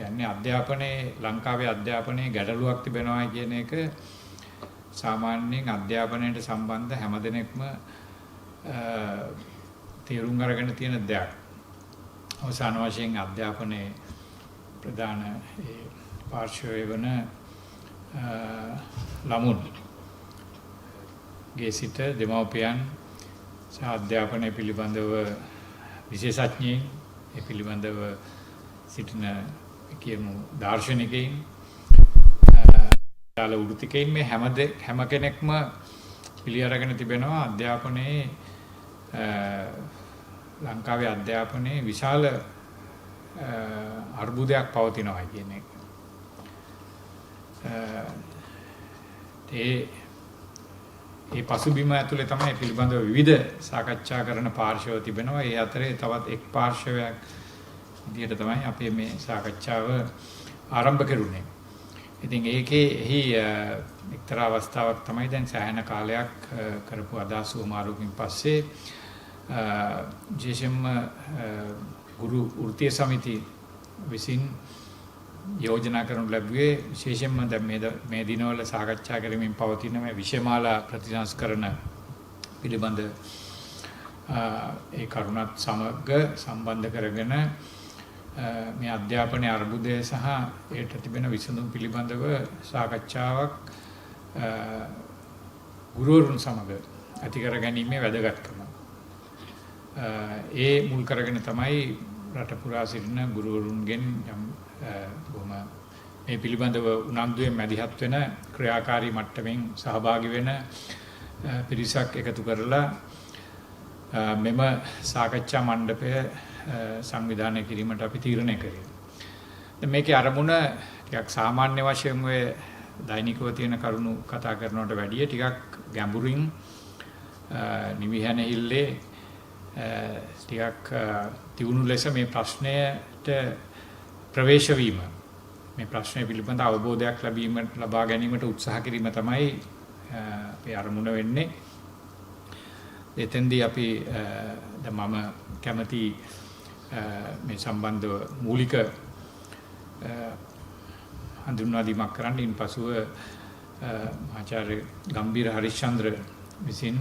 කියන්නේ අධ්‍යාපනයේ ලංකාවේ අධ්‍යාපනයේ ගැටලුවක් තිබෙනවා කියන එක සාමාන්‍යයෙන් අධ්‍යාපනයට සම්බන්ධ හැමදෙනෙක්ම තේරුම් අරගෙන තියෙන දෙයක්. අවසාන වශයෙන් අධ්‍යාපනයේ ප්‍රධාන පාර්ශ්වය වන ළමුන් ගේ සිට දෙමව්පියන් සහ අධ්‍යාපනය පිළිබඳව විශේෂඥයින් ඒ පිළිබඳව සිටින කියමු දාර්ශනිකයින් දාල වෘත්තිකයින් මේ හැම කෙනෙක්ම පිළි අරගෙන තිබෙනවා අධ්‍යාපනයේ ලංකාවේ අධ්‍යාපනයේ විශාල අර්බුදයක් පවතිනවා කියන එක. ඒ පසුබිම ඇතුලේ තමයි පිළිබඳව විවිධ සාකච්ඡා කරන පාර්ශව තිබෙනවා. ඒ අතරේ තවත් එක් පාර්ශවයක් විදිහට තමයි අපි මේ සාකච්ඡාව ආරම්භ කරුනේ. ඉතින් එහි එක්තරා අවස්ථාවක් තමයි දැන් සෑහෙන කාලයක් කරපු අදහස් උමාරුකින් පස්සේ විශේෂයෙන්ම ගුරු වෘත්තීය සමිති විසින් යෝජනා කරනු ලැබුවේ විශේෂයෙන්ම දැන් මේ දිනවල සාකච්ඡා කරමින් පවතින මේ විෂයමාලා ප්‍රතිසංස්කරණ පිළිබඳ ඒ කරුණත් සමග සම්බන්ධ කරගෙන මේ අධ්‍යාපනයේ අර්බුදය සහ ඒට තිබෙන විසඳුම් පිළිබඳව සාකච්ඡාවක් ගුරුවරුන් සමග ඇති කර ගැනීමේ වැදගත්කම. ඒ මුල් කරගෙන තමයි රට පුරා සිටින ගුරුවරුන්ගෙන් බොහොම මේ පිළිබඳව උනන්දුවෙන් මැදිහත් වෙන ක්‍රියාකාරී මට්ටමින් සහභාගී වෙන පිරිසක් එකතු කරලා මෙම සාකච්ඡා මණ්ඩපය සංවිධානය කිරීමට අපි තීරණය කළේ. දැන් මේකේ අරමුණ ටිකක් සාමාන්‍ය වශයෙන් ඔය දෛනිකව තියෙන කරුණු කතා කරනවට වැඩිය ටිකක් ගැඹුරින් නිවිහැනහිල්ලේ ටිකක් තියුණු ලෙස මේ ප්‍රශ්නයට ප්‍රවේශ වීම මේ ප්‍රශ්නය පිළිබඳ අවබෝධයක් ලබා ගැනීමට උත්සාහ කිරීම තමයි අපේ අරමුණ වෙන්නේ. එතෙන්දී අපි දැන් මම කැමති මේ සම්බන්ධව මූලික හඳුන්වා දීමක් කරන්න. ඉන්පසුව ආචාර්ය ගම්බීර හරිශ්චන්ද්‍ර විසින්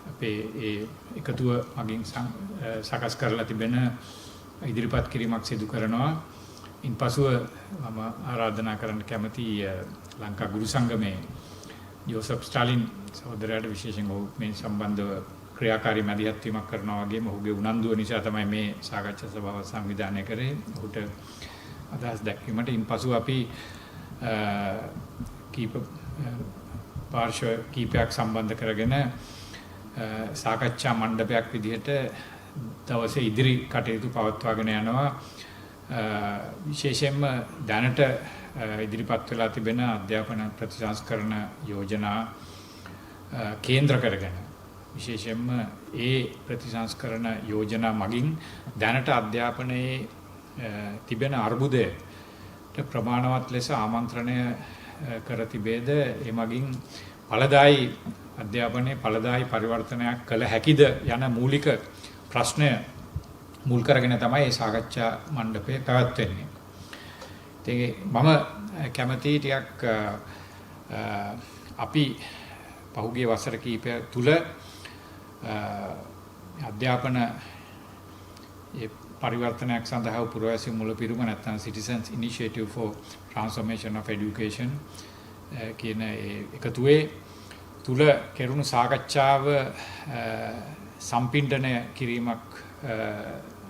අපේ ඒ එකතුව මගින් සකස් කරලා තිබෙන ඉදිරිපත් කිරීමක් සිදු කරනවා. ඉන්පසුව මම ආරාධනා කරන්න කැමති ලංකා ගුරු සංගමේ ජෝසප් ස්ටාලින් සහෝදරයාට විශේෂයෙන් මේ සම්බන්ධව ක්‍රියාකාරී මැදිහත් වීමක් කරනවා වගේම ඔහුගේ උනන්දුව නිසා තමයි මේ සාකච්ඡා සභාව සංවිධානය කරේ. ඔහුට අදහස් දැක්වීමට ඉන්පසු අපි පාර්ශ්ව කීපයක් සම්බන්ධ කරගෙන සාකච්ඡා මණ්ඩපයක් විදිහට දවසේ ඉදිරි කටයුතු පවත්වාගෙන යනවා. විශේෂයෙන්ම දැනට ඉදිරිපත් වෙලා තිබෙන අධ්‍යාපන ප්‍රතිසංස්කරණ යෝජනා කේන්ද්‍ර කරගෙන විශේෂයෙන්ම ඒ ප්‍රතිසංස්කරණ යෝජනා මගින් දැනට අධ්‍යාපනයේ තිබෙන අර්බුදයට ප්‍රමාණවත් ලෙස ආමන්ත්‍රණය කර තිබේද ඒ මගින් ඵලදායි අධ්‍යාපනයේ ඵලදායි පරිවර්තනයක් කළ හැකිද යන මූලික ප්‍රශ්නය මුල් කරගෙන තමයි මේ සාකච්ඡා මණ්ඩපය පැවැත්වෙන්නේ. ඉතින් මම කැමති ටිකක් අපි පහුගිය වසර කිහිපය තුල අධ්‍යාපන ඒ පරිවර්තනයක් සඳහා පුරවැසි මුලපිරුම නැත්නම් Citizens Initiative for Transformation of Education කියන එකතුවේ තුල කෙරුණු සාකච්ඡාව සම්පින්ඩනය කිරීමක්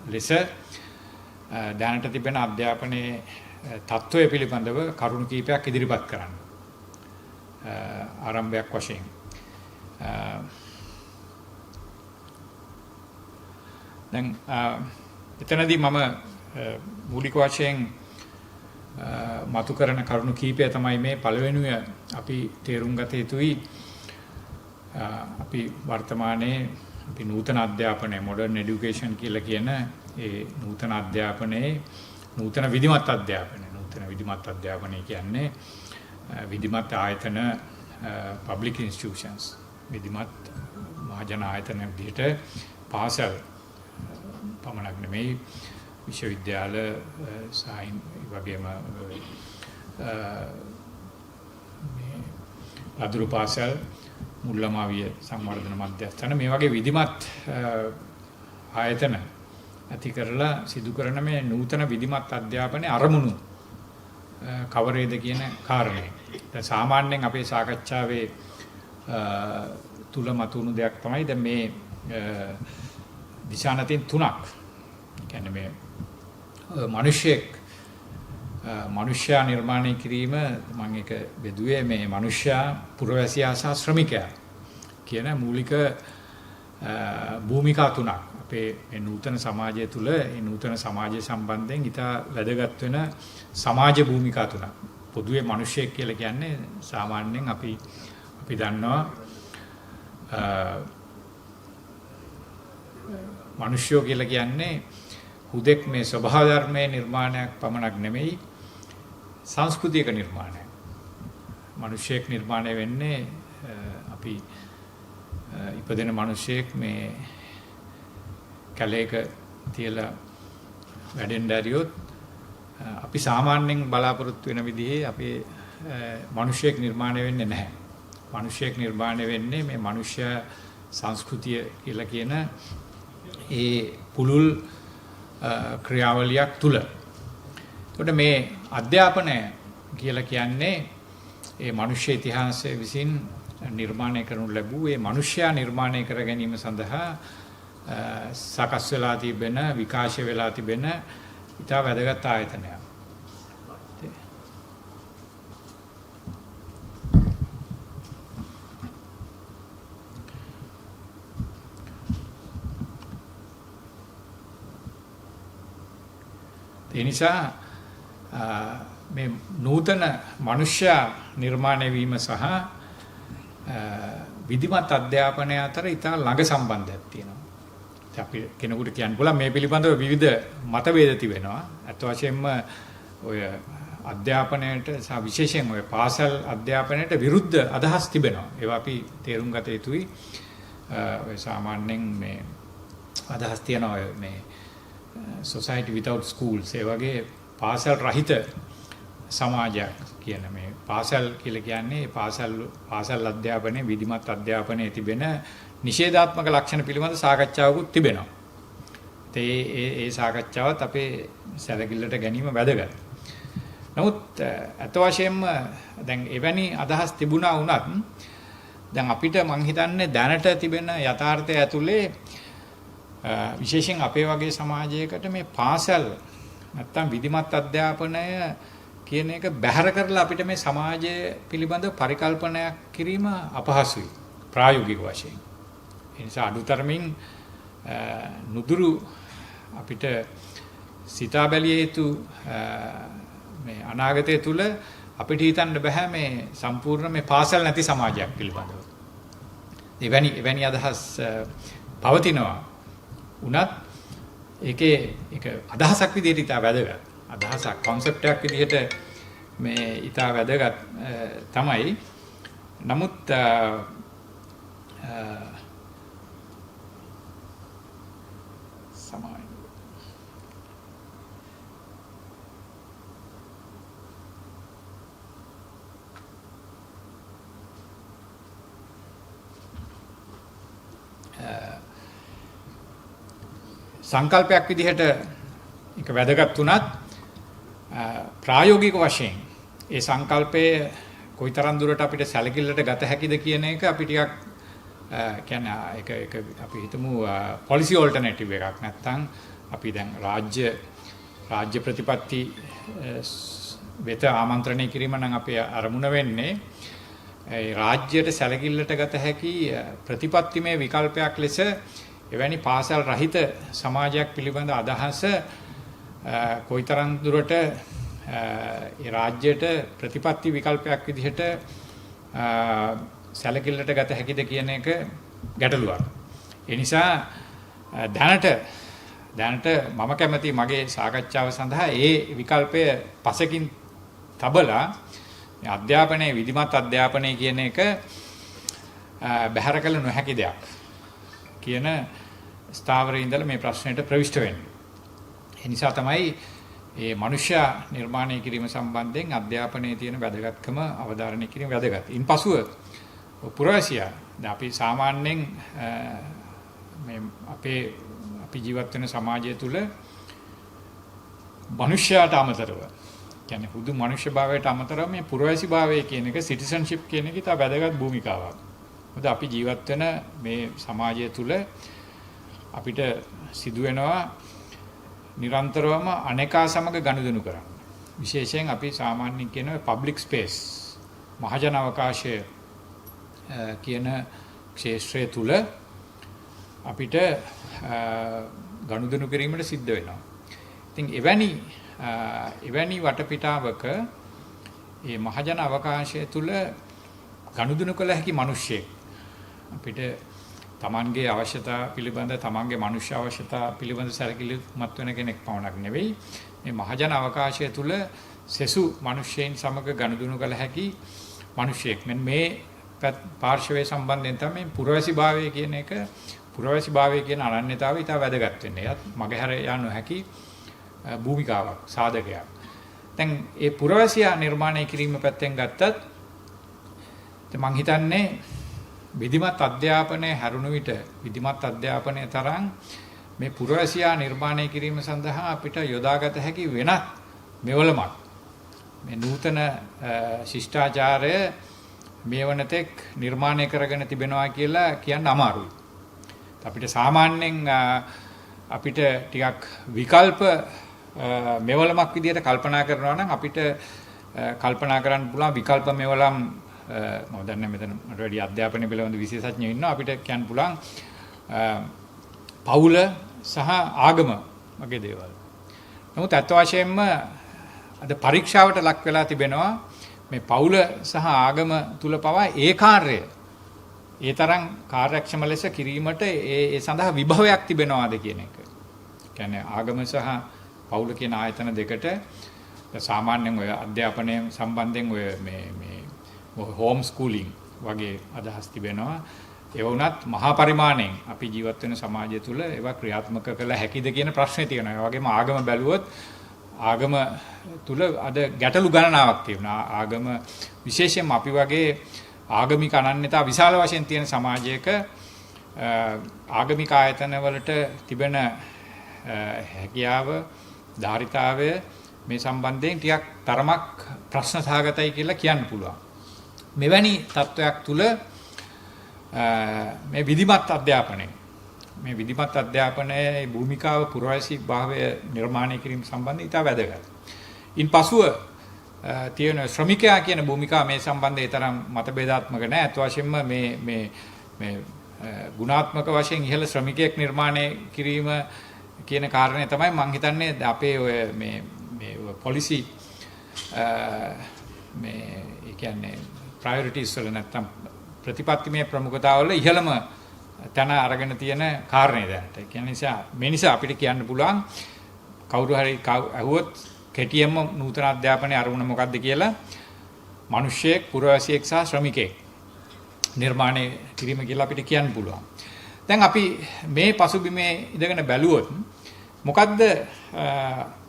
ලෙස දැනට තිබෙන අධ්‍යාපනයේ තත්ත්වය පිළිබඳව කරුණු කීපයක් ඉදිරිපත් කරන්න. ආරම්භයක් වශයෙන් දැන් එතනදී මම මූලික වශයෙන් මතු කරන කරුණු කීපය තමයි මේ පළවෙනිය අපි තේරුම් ගත යුතුයි. අපි වර්තමානයේ අපි නූතන අධ්‍යාපනය modern education කියලා කියන ඒ නූතන අධ්‍යාපනයේ නූතන විධිමත් අධ්‍යාපනය කියන්නේ විධිමත් ආයතන public institutions විධිමත් මහජන ආයතන විදිහට පාසල් පමණක් නෙමෙයි විශ්වවිද්‍යාල සායින් වගේම මේ අදුරු පාසල් මුල්ලමාවිය සංවර්ධන මධ්‍යස්ථාන මේ වගේ විධිමත් ආයතන ඇති කරලා සිදු කරන මේ නූතන විධිමත් අධ්‍යාපනයේ අරමුණු කවරේද කියන කාරණේ. දැන් සාමාන්‍යයෙන් අපේ සාකච්ඡාවේ තුල මතුණු දෙයක් තමයි දැන් මේ දිශානතින් තුනක්. කියන්නේ මේ මනුෂ්‍යයා නිර්මාණය කිරීම මම එක බෙදුවේ මේ මනුෂ්‍යයා පුරවැසියා සහ ශ්‍රමිකයා කියන මූලික භූමිකා තුනක්. අපේ මේ නූතන සමාජය තුළ මේ නූතන සමාජය සම්බන්ධයෙන් ඉතා වැදගත් වෙන සමාජ භූමිකා තුනක්. පොදුවේ මිනිසෙක් කියලා කියන්නේ සාමාන්‍යයෙන් අපි දන්නවා මිනිස්සු කියලා කියන්නේ හුදෙක් මේ ස්වභාව ධර්මයේ නිර්මාණයක් පමණක් නෙමෙයි සංස්කෘතියක නිර්මාණයක්. මිනිසෙක් නිර්මාණය වෙන්නේ අපි ඉපදෙන මිනිසෙක් මේ කැලේක තියලා වැඩෙන්න ඇරියොත් අපි සාමාන්‍යයෙන් බලාපොරොත්තු වෙන විදිහේ අපේ මිනිසෙක් නිර්මාණය වෙන්නේ නැහැ. මිනිසෙක් නිර්මාණය වෙන්නේ මේ මිනිස්යා සංස්කෘතිය කියලා කියන ඒ පුළුල් ක්‍රියාවලියක් තුල. එතකොට මේ අධ්‍යාපනය කියලා කියන්නේ ඒ මිනිස් ඉතිහාසයේ විසින් නිර්මාණය කරනු ලැබූ ඒ මිනිස්යා නිර්මාණය කර ගැනීම සඳහා සකස් වෙලා තිබෙන විකාශය වෙලා තිබෙන ඉතා වැදගත් ආයතනයක්. ඒ නිසා මේ නූතන මනුෂ්‍ය නිර්මාණය වීම සහ විධිමත් අධ්‍යාපනය අතර ඉතා ළඟ සම්බන්ධයක් තියෙනවා. අපි කෙනෙකුට කියන්න පුළුවන් මේ පිළිබඳව විවිධ මතභේද තිබෙනවා. අත් වශයෙන්ම ඔය අධ්‍යාපනයට සහ විශේෂයෙන් ඔය පාසල් අධ්‍යාපනයට විරුද්ධ අදහස් තිබෙනවා. ඒවා අපි තේරුම් ගත යුතුයි. ඔය සාමාන්‍යයෙන් මේ අදහස් තියනවා මේ society without schools ඒ වගේ පාසල් රහිත සමාජයක් කියන මේ පාසල් කියලා කියන්නේ පාසල් අධ්‍යාපනයේ විධිමත් අධ්‍යාපනයේ තිබෙන නිෂේධාත්මක ලක්ෂණ පිළිබඳ සාකච්ඡාවකුත් තිබෙනවා. ඒ සාකච්ඡාවත් අපේ සැලකිල්ලට ගැනීම වැදගත්. නමුත් අත වශයෙන්ම දැන් එවැනි අදහස් තිබුණා වුණත් දැන් අපිට මං හිතන්නේ දැනට තිබෙන යථාර්ථය ඇතුලේ විශේෂයෙන් අපේ වගේ සමාජයකට මේ පාසල් නැත්තම් විධිමත් අධ්‍යාපනය කියන එක බැහැර කරලා අපිට මේ සමාජය පිළිබඳ පරිකල්පනයක් කිරීම අපහසුයි ප්‍රායෝගික වශයෙන්. ඒ නිසා අඩුතරමින් නුදුරු අපිට සිතා බැලිය යුතු මේ අනාගතය තුල අපිට හිතන්න බෑ මේ සම්පූර්ණ මේ පාසල් නැති සමාජයක් පිළිබඳව. එවැනි අදහස් පවතිනවා. උනත් ඒකේ ඒක අදහසක් විදිහට ඉතා වැදගත්. අදහසක් concept එකක් විදිහට මේ ඉතා වැදගත් තමයි. නමුත් සමාන සංකල්පයක් විදිහට ඒක වැදගත් වුණත් ප්‍රායෝගික වශයෙන් ඒ සංකල්පයේ කොයිතරම් දුරට අපිට සැලකිල්ලට ගත හැකිද කියන එක අපි ටිකක් කියන්නේ ඒක අපි හිතමු policy alternative එකක් නැත්නම් අපි දැන් රාජ්‍ය ප්‍රතිපත්ති වෙත ආමන්ත්‍රණය කිරීම නම් අපේ අරමුණ වෙන්නේ ඒ රාජ්‍යයට සැලකිල්ලට ගත හැකි ප්‍රතිපත්තිමය විකල්පයක් ලෙස එවැනි පාසල් රහිත සමාජයක් පිළිබඳ අදහස කොයිතරම් දුරට ඒ රාජ්‍යයට ප්‍රතිපත්ති විකල්පයක් විදිහට සැලකිල්ලට ගත හැකිද කියන එක ගැටලුවක්. ඒ නිසා දැනට මම කැමති මගේ සාකච්ඡාව සඳහා ඒ විකල්පය පසකින් තබලා අධ්‍යාපනයේ විධිමත් අධ්‍යාපනය කියන එක බැහැර කළ නොහැකි දෙයක් කියන ස්ථාවරයේ ඉඳලා මේ ප්‍රශ්නෙට ප්‍රවිෂ්ඨ වෙන්න. ඒ නිසා තමයි මේ මනුෂ්‍ය නිර්මාණය කිරීම සම්බන්ධයෙන් අධ්‍යාපනයේ තියෙන වැදගත්කම අවධාරණය කිරීම වැදගත්. ඉන්පසුව පුරවැසියා දැන් අපි සාමාන්‍යයෙන් මේ අපි ජීවත් වෙන සමාජය තුළ මනුෂ්‍යයාට අමතරව කියන්නේ හුදු මනුෂ්‍ය භාවයට අමතරව මේ පුරවැසි භාවය කියන එක සිටිසන්ෂිප් කියන එක ඉතා වැදගත් භූමිකාවක්. මොකද අපි ජීවත් වෙන මේ සමාජය තුළ අපිට සිදු වෙනවා නිරන්තරවම අනේකා සමග ගනුදෙනු කරන්න. විශේෂයෙන් අපි සාමාන්‍යයෙන් කියන පබ්ලික් ස්පේස් මහජන අවකාශය කියන ක්ෂේත්‍රය තුල අපිට ගනුදෙනු කිරීමට සිද්ධ වෙනවා. ඉතින් එවැනි වටපිටාවක මේ මහජන අවකාශය තුල ගනුදෙනු කළ හැකි මිනිස්සෙක් අපිට තමන්ගේ අවශ්‍යතා පිළිබඳ තමන්ගේ මනුෂ්‍ය අවශ්‍යතා පිළිබඳ සැලකිලිමත් වෙන කෙනෙක් පමණක් නෙවෙයි මේ මහජන අවකාශය තුල සෙසු මිනිසෙයින් සමග ගනුදෙනු කළ හැකි මිනිසෙක්. මේ පාර්ශවයේ සම්බන්ධයෙන් තමයි පුරවැසි භාවය කියන එක පුරවැසි භාවය කියන අනන්‍යතාවය ඉතා වැදගත් වෙන්නේ. එයත් මගහැර යන්නු හැකි භූමිකාවක් සාධකයක්. දැන් මේ පුරවැසියා නිර්මාණය කිරීම පැත්තෙන් ගත්තත් මම හිතන්නේ විධිමත් අධ්‍යාපනයේ හැරුණු විට විධිමත් අධ්‍යාපනයේ තරම් මේ පුරවැසියා නිර්මාණය කිරීම සඳහා අපිට යොදාගත හැකි වෙනත් මෙවලමක් මේ නූතන ශිෂ්ටාචාරය මේ වනතෙක් නිර්මාණය කරගෙන තිබෙනවා කියලා කියන්න අමාරුයි. අපිට සාමාන්‍යයෙන් අපිට ටිකක් විකල්ප මෙවලමක් විදිහට කල්පනා කරනවා නම් අපිට කල්පනා කරන්න පුළුවන් විකල්ප මෙවලම් මම දන්නේ මෙතන මට වැඩි අධ්‍යාපනය පිළිබඳ විශේෂඥයෝ ඉන්නවා අපිට කියන්න පුළුවන් පවුල සහ ආගම වගේ දේවල්. නමුත් අත් වශයෙන්ම අද පරීක්ෂාවට ලක් වෙලා තිබෙනවා මේ පවුල සහ ආගම තුල පවා ඒ කාර්යය ඒ තරම් කාර්යක්ෂම ලෙස කිරීමට ඒ සඳහා විභවයක් තිබෙනවාද කියන එක. කියන්නේ ආගම සහ පවුල කියන ආයතන දෙකට සාමාන්‍යයෙන් ඔය අධ්‍යාපනය සම්බන්ධයෙන් ඔය මේ හෝම් ස්කූලින් වගේ අදහස් තිබෙනවා. ඒ වුණත් මහා පරිමාණයෙන් අපි ජීවත් වෙන සමාජය තුළ ඒවා ක්‍රියාත්මක කළ හැකිද කියන ප්‍රශ්නේ තියෙනවා. ඒ වගේම ආගම බැලුවොත් ආගම තුළ අද ගැටලු ගණනාවක් තියෙනවා. ආගම විශේෂයෙන්ම අපි වගේ ආගමික අනන්‍යතා විශාල වශයෙන් තියෙන සමාජයක ආගමික ආයතන වලට තිබෙන හැකියාව ධාරිතාවය මේ සම්බන්ධයෙන් ටිකක් තරමක් ප්‍රශ්න සහගතයි කියලා කියන්න පුළුවන්. මෙවැනි තත්වයක් තුළ මේ විධිමත් අධ්‍යාපනයේ භූමිකාව පුරවැසි භාවය නිර්මාණය කිරීම සම්බන්ධයෙන් ඉතා වැදගත්. ඉන්පසුව තියෙන ශ්‍රමිකයා කියන භූමිකාව මේ සම්බන්ධයෙන් තරම් මතභේදාත්මක නැහැ. අත් වශයෙන්ම මේ ගුණාත්මක වශයෙන් ඉහළ ශ්‍රමිකයෙක් නිර්මාණය කිරීම කියන කාරණේ තමයි මම හිතන්නේ අපේ ඔය මේ පොලිසි මේ ඒ කියන්නේ ප්‍රයොරිටිස් වල නැත්තම් ප්‍රතිපත්තිමය ප්‍රමුඛතාවල ඉහළම තැන අරගෙන තියෙන කාරණේ දැනට. ඒ නිසා මේ නිසා අපිට කියන්න පුළුවන් කවුරු හරි අහුවොත් කෙටියෙන්ම නූතන අධ්‍යාපනයේ අරමුණ මොකක්ද කියලා මිනිස්සෙක් පුරවැසියෙක් සහ ශ්‍රමිකයෙක් නිර්මාණය කිරීම කියලා අපිට කියන්න පුළුවන්. දැන් අපි මේ පසුබිමේ ඉඳගෙන බැලුවොත් මොකද්ද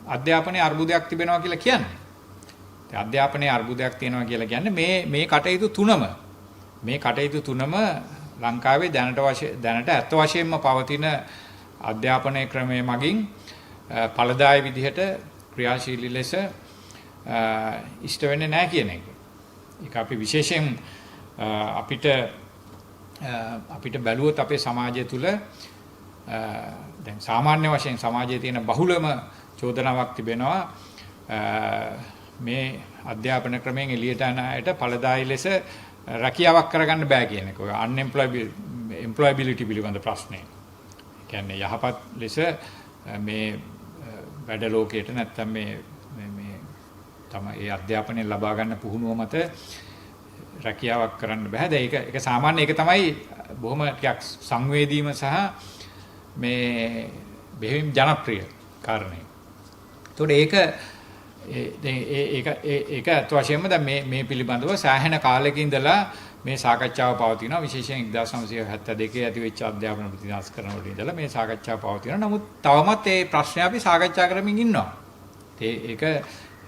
අධ්‍යාපනයේ අර්බුදයක් තිබෙනවා කියලා කියන්නේ? අධ්‍යාපනයේ අර්බුදයක් තියෙනවා කියලා කියන්නේ මේ කටයුතු තුනම ලංකාවේ දැනට ඇත්ත වශයෙන්ම පවතින අධ්‍යාපනයේ ක්‍රමයේ මගින් ඵලදායී විදිහට ක්‍රියාශීලී ලෙස ඉෂ්ට වෙන්නේ නැහැ කියන එක. ඒක අපි විශේෂයෙන් අපිට බැලුවොත් අපේ සමාජය තුළ දැන් සාමාන්‍ය වශයෙන් සමාජයේ තියෙන බහුලම චෝදනාවක් තිබෙනවා මේ අධ්‍යාපන ක්‍රමයෙන් එළියට යන අයට ඵලදායී ලෙස රැකියාවක් කරගන්න බෑ කියන එක. ඔය employability පිළිබඳ ප්‍රශ්නේ. කියන්නේ යහපත් ලෙස මේ වැඩ ලෝකයට නැත්තම් මේ තමයි ඒ අධ්‍යාපනය ලබා ගන්න පුහුණුව මත රැකියාවක් කරන්න බෑ. දැන් ඒක සාමාන්‍ය ඒක තමයි බොහොම ටිකක් සංවේදීම සහ මේ බෙහෙවින් ජනප්‍රිය කාරණේ. ඒතකොට ඒක අත් වශයෙන්ම දැන් මේ පිළිබඳව සෑහෙන කාලයක ඉඳලා මේ සාකච්ඡාව පවතිනවා. විශේෂයෙන් 1972 ඇති වෙච්ච අධ්‍යාපන ප්‍රතිනාශ කරනකොට ඉඳලා මේ සාකච්ඡාව පවතිනවා. නමුත් තවමත් මේ ප්‍රශ්නේ අපි සාකච්ඡා කරමින් ඉන්නවා. ඒක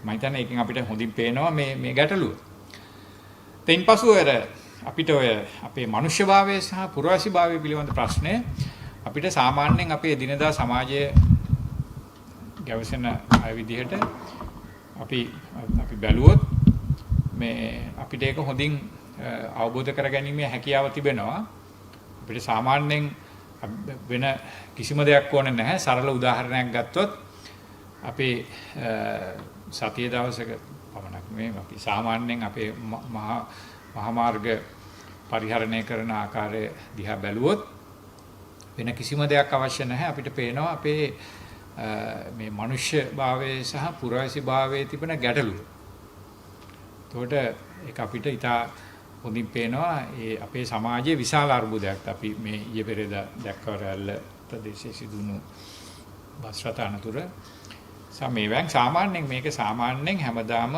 මම හිතන්නේ ඒකෙන් අපිට හොඳින් පේනවා මේ ගැටලුව. තෙන්පසු අපිට ඔය අපේ මනුෂ්‍යභාවය සහ පුරවැසිභාවය පිළිබඳ ප්‍රශ්නය අපිට සාමාන්‍යයෙන් අපේ දිනදා සමාජයේ ගැවසෙන අය විදිහට අපි බැලුවොත් මේ අපිට ඒක හොඳින් අවබෝධ කරගැනීමේ හැකියාව තිබෙනවා. අපිට සාමාන්‍යයෙන් වෙන කිසිම දෙයක් ඕනේ නැහැ. සරල උදාහරණයක් ගත්තොත් අපේ සතිය දවසක පමණක් මේ අපි සාමාන්‍යයෙන් අපේ මහා මාර්ග පරිහරණය කරන ආකාරය දිහා බැලුවොත් වෙන කිසිම දෙයක් අවශ්‍ය නැහැ. අපිට පේනවා අපේ මේ මනුෂ්‍ය භාවයේ සහ පුරවැසි භාවයේ තිබෙන ගැටලුව. එතකොට ඒක අපිට ඉතා හොඳින් පේනවා ඒ අපේ සමාජයේ විශාල අර්බුදයක්. අපි මේ ඊයේ පෙරේදා දැක්කවරැල්ල ප්‍රදේශයේ සිදුණු බස් රථ අනතුර සමේවැන් සාමාන්‍යයෙන් මේක සාමාන්‍යයෙන් හැමදාම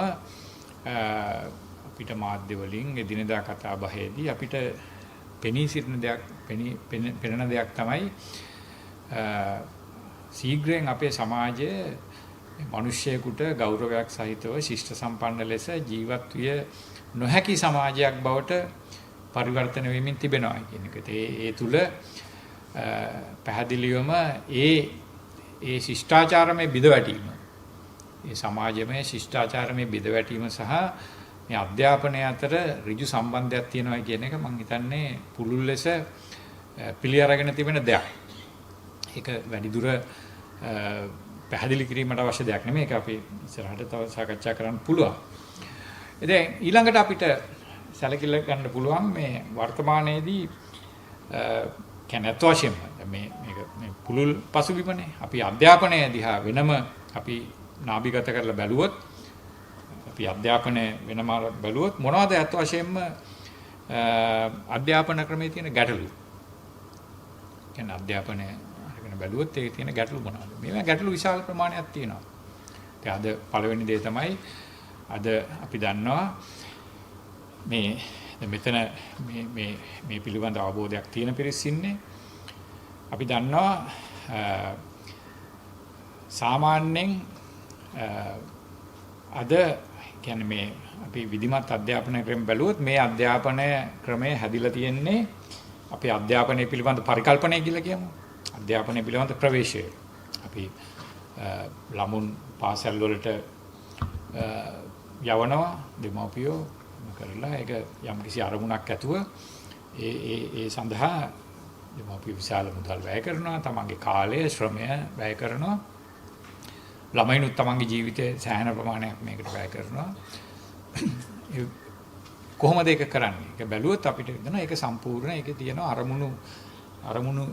අපිට මාධ්‍ය වලින් එදිනෙදා කතා බහේදී අපිට පෙනී සිටින දෙයක් පෙනෙන දෙයක් තමයි ශීඝ්‍රයෙන් අපේ සමාජයේ මිනිස්සෙකුට ගෞරවයක් සහිතව ශිෂ්ට සම්පන්න ලෙස ජීවත් විය නොහැකි සමාජයක් බවට පරිවර්තන වෙමින් තිබෙනවා කියන එක. ඒ තුල පැහැදිලිවම ඒ ශිෂ්ටාචාරමය බිඳවැටීම, ඒ සමාජමය ශිෂ්ටාචාරමය බිඳවැටීම සහ මේ අධ්‍යාපනය අතර ඍජු සම්බන්ධයක් තියෙනවා කියන එක මම හිතන්නේ පුළුල් ලෙස පිළි අරගෙන තිබෙන දෙයක්. ඒක වැඩිදුර පැහැදිලි කිරීමට අවශ්‍ය දෙයක් නෙමෙයි. ඒක අපි ඉස්සරහට තව සාකච්ඡා කරන්න පුළුවන්. ඉතින් ඊළඟට අපිට සැලකිල්ල ගන්න පුළුවන් මේ වර්තමානයේදී කැනත් වශයෙන්ම මේ පුළුල් පසුබිමනේ. අපි අධ්‍යාපනය දිහා වෙනම අපි නාභිගත කරලා බැලුවොත් අපි අධ්‍යාපනය වෙනම බැලුවොත් මොනවද අත් වශයෙන්ම අධ්‍යාපන ක්‍රමයේ තියෙන ගැටලු. කියන්නේ අධ්‍යාපනය අරගෙන බැලුවොත් ඒකේ තියෙන ගැටලු මොනවද? මේවා ගැටලු විශාල ප්‍රමාණයක් තියෙනවා. ඉතින් අද පළවෙනි දේ තමයි අද අපි දන්නවා මෙතන මේ පිළිබඳ අවබෝධයක් තියෙන පිරිස් ඉන්නේ. අපි දන්නවා සාමාන්‍යයෙන් අද කියන්නේ මේ අපි විධිමත් අධ්‍යාපන ක්‍රම බැලුවොත් මේ අධ්‍යාපන ක්‍රමය හැදිලා තියෙන්නේ අපේ අධ්‍යාපනය පිළිබඳ පරිකල්පනය කියලා කියමු. අධ්‍යාපනය පිළිබඳ ප්‍රවේශය. අපි ළමුන් පාසල් වලට යවනවා දෙමව්පියෝ කරලා ඒක යම්කිසි අරමුණක් ඇතුව ඒ සඳහා දෙමව්පියෝ විශාල මුදල් වැය කරනවා, තමන්ගේ කාලය ශ්‍රමය වැය කරනවා. ළමයිනුත් තමන්ගේ ජීවිතේ සෑහෙන ප්‍රමාණයක් මේකට වැය කරනවා. කොහොමද ඒක කරන්නේ? ඒක බැලුවොත් අපිට හිතෙනවා ඒක සම්පූර්ණ ඒකේ තියෙන අරමුණු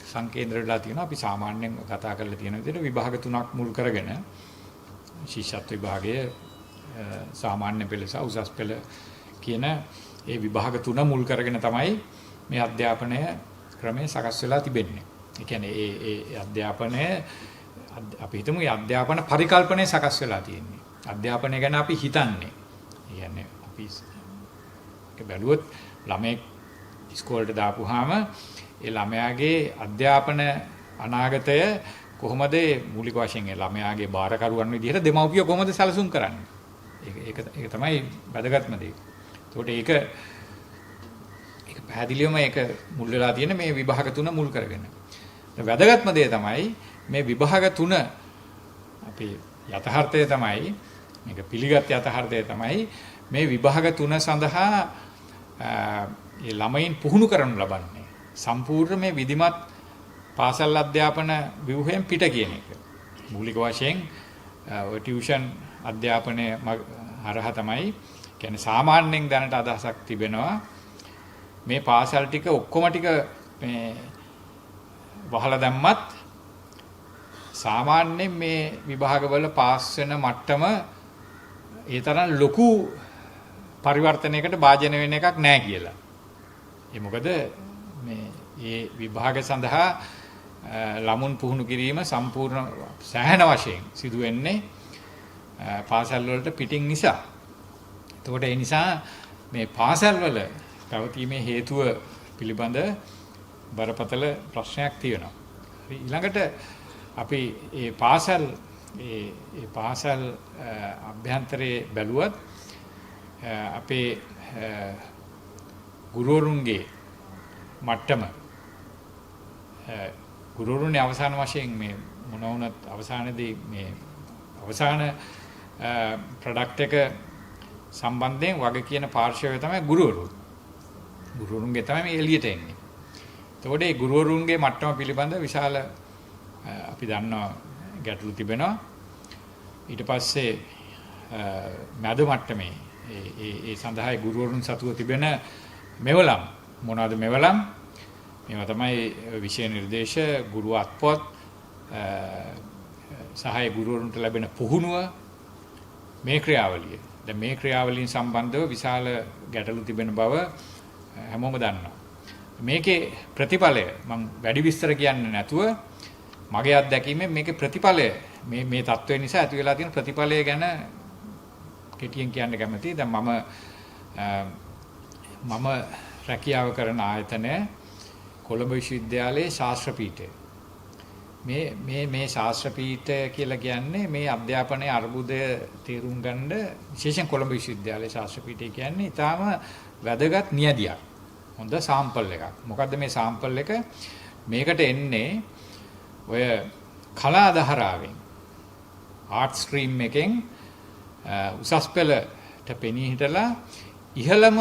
සංකේන්ද්‍ර වෙලා තියෙනවා. අපි සාමාන්‍යයෙන් කතා කරලා තියෙන විදිහට විභාග තුනක් මුල් කරගෙන ශිෂ්‍යත්ව විභාගය, සාමාන්‍ය පෙළ සහ උසස් පෙළ කියන ඒ විභාග තුන මුල් කරගෙන තමයි මේ අධ්‍යාපනය ක්‍රමය සකස් වෙලා තිබෙන්නේ. ඒ කියන්නේ ඒ අධ්‍යාපනය අපි හිතමු මේ අධ්‍යාපන පරිකල්පනය සකස් වෙලා තියෙන්නේ. අධ්‍යාපනය ගැන අපි හිතන්නේ. ඒ කියන්නේ අපි ඒක බැලුවොත් ළමයෙක් ඉස්කෝලේට දාපුවාම ඒ ළමයාගේ අධ්‍යාපන අනාගතය කොහොමද මූලික වශයෙන් ඒ ළමයාගේ බාරකරුවන් විදිහට දෙමව්පියෝ කොහොමද සැලසුම් කරන්නේ? ඒක තමයි වැදගත්ම දේ. ඒකට ඒක පැහැදිලිවම ඒක මුල් වෙලා තියෙන මේ විභාග තුන මුල් කරගෙන. වැදගත්ම දේ තමයි මේ විභාග තුන අපේ යථාර්ථය තමයි මේක පිළිගත් යථාර්ථය තමයි මේ විභාග තුන සඳහා ඒ ළමයින් පුහුණු කරනු ලබන්නේ සම්පූර්ණ මේ විධිමත් පාසල් අධ්‍යාපන ව්‍යුහයෙන් පිට කියන එක. මූලික වශයෙන් ඔය ටියුෂන් අධ්‍යාපනය හරහා තමයි කියන්නේ සාමාන්‍යයෙන් දැනට අදහසක් තිබෙනවා මේ පාසල් ටික ඔක්කොම ටික මේ වහලා දැම්මත් සාමාන්‍යයෙන් මේ විභාගවල පාස් වෙන මට්ටම ඒ තරම් ලොකු පරිවර්තනයකට භාජනය වෙන එකක් නැහැ කියලා. ඒ මොකද මේ විභාග සඳහා ළමුන් පුහුණු කිරීම සම්පූර්ණ සෑහෙන වශයෙන් සිදු වෙන්නේ පාසල් වලට පිටින් නිසා. එතකොට ඒ නිසා මේ පාසල් වල පැවතීමේ හේතුව පිළිබඳ බරපතල ප්‍රශ්නයක් තියෙනවා. ඊළඟට අපි මේ පාසල් අභ්‍යන්තරයේ බැලුවත් අපේ ගුරුවරුන්ගේ මට්ටම ගුරුවරුන්ගේ අවසාන වශයෙන් මේ මොන වුණත් අවසානයේදී මේ අවසාන ප්‍රොඩක්ට් එක සම්බන්ධයෙන් වගේ කියන පාර්ශවය තමයි ගුරුවරු. ගුරුවරුන්ගේ තමයි මේ එළියට එන්නේ. එතකොට මේ ගුරුවරුන්ගේ මට්ටම පිළිබඳ විශාල අපි දන්නවා ගැටලු තිබෙනවා. ඊට පස්සේ මැද මට්ටමේ ඒ සඳහා ගුරුවරුන් සතුව තිබෙන මෙවලම් මොනවාද මෙවලම්? මේවා තමයි විෂය නිර්දේශ, ගුරු අත්පොත් සහාය ගුරුවරුන්ට ලැබෙන පුහුණුව මේ ක්‍රියාවලිය. දැන් මේ ක්‍රියාවලින් සම්බන්ධව විශාල ගැටලු තිබෙන බව හැමෝම දන්නවා. මේකේ ප්‍රතිඵලය මම වැඩි විස්තර කියන්නේ නැතුව මගේ අත්දැකීමෙන් මේකේ ප්‍රතිඵලය මේ තත්ත්වය නිසා ඇති වෙලා තියෙන ප්‍රතිඵලය ගැන කෙටියෙන් කියන්න කැමතියි. දැන් මම රැකියාව කරන ආයතනය කොළඹ විශ්වවිද්‍යාලයේ ශාස්ත්‍ර පීඨය. මේ ශාස්ත්‍ර පීඨය කියලා කියන්නේ මේ අධ්‍යාපනයේ අර්බුදය තේරුම් ගන්න විශේෂයෙන් කොළඹ විශ්වවිද්‍යාලයේ ශාස්ත්‍ර පීඨය කියන්නේ ඊටාම වැදගත් නියදියක්. හොඳ සාම්පල් එකක්. මොකද්ද මේ සාම්පල් එක? මේකට එන්නේ ඔය කලා දහරාවෙන් ආර්ට් ස්ට්‍රීම් එකෙන් උසස් පෙළට පෙනී හිටලා ඉහළම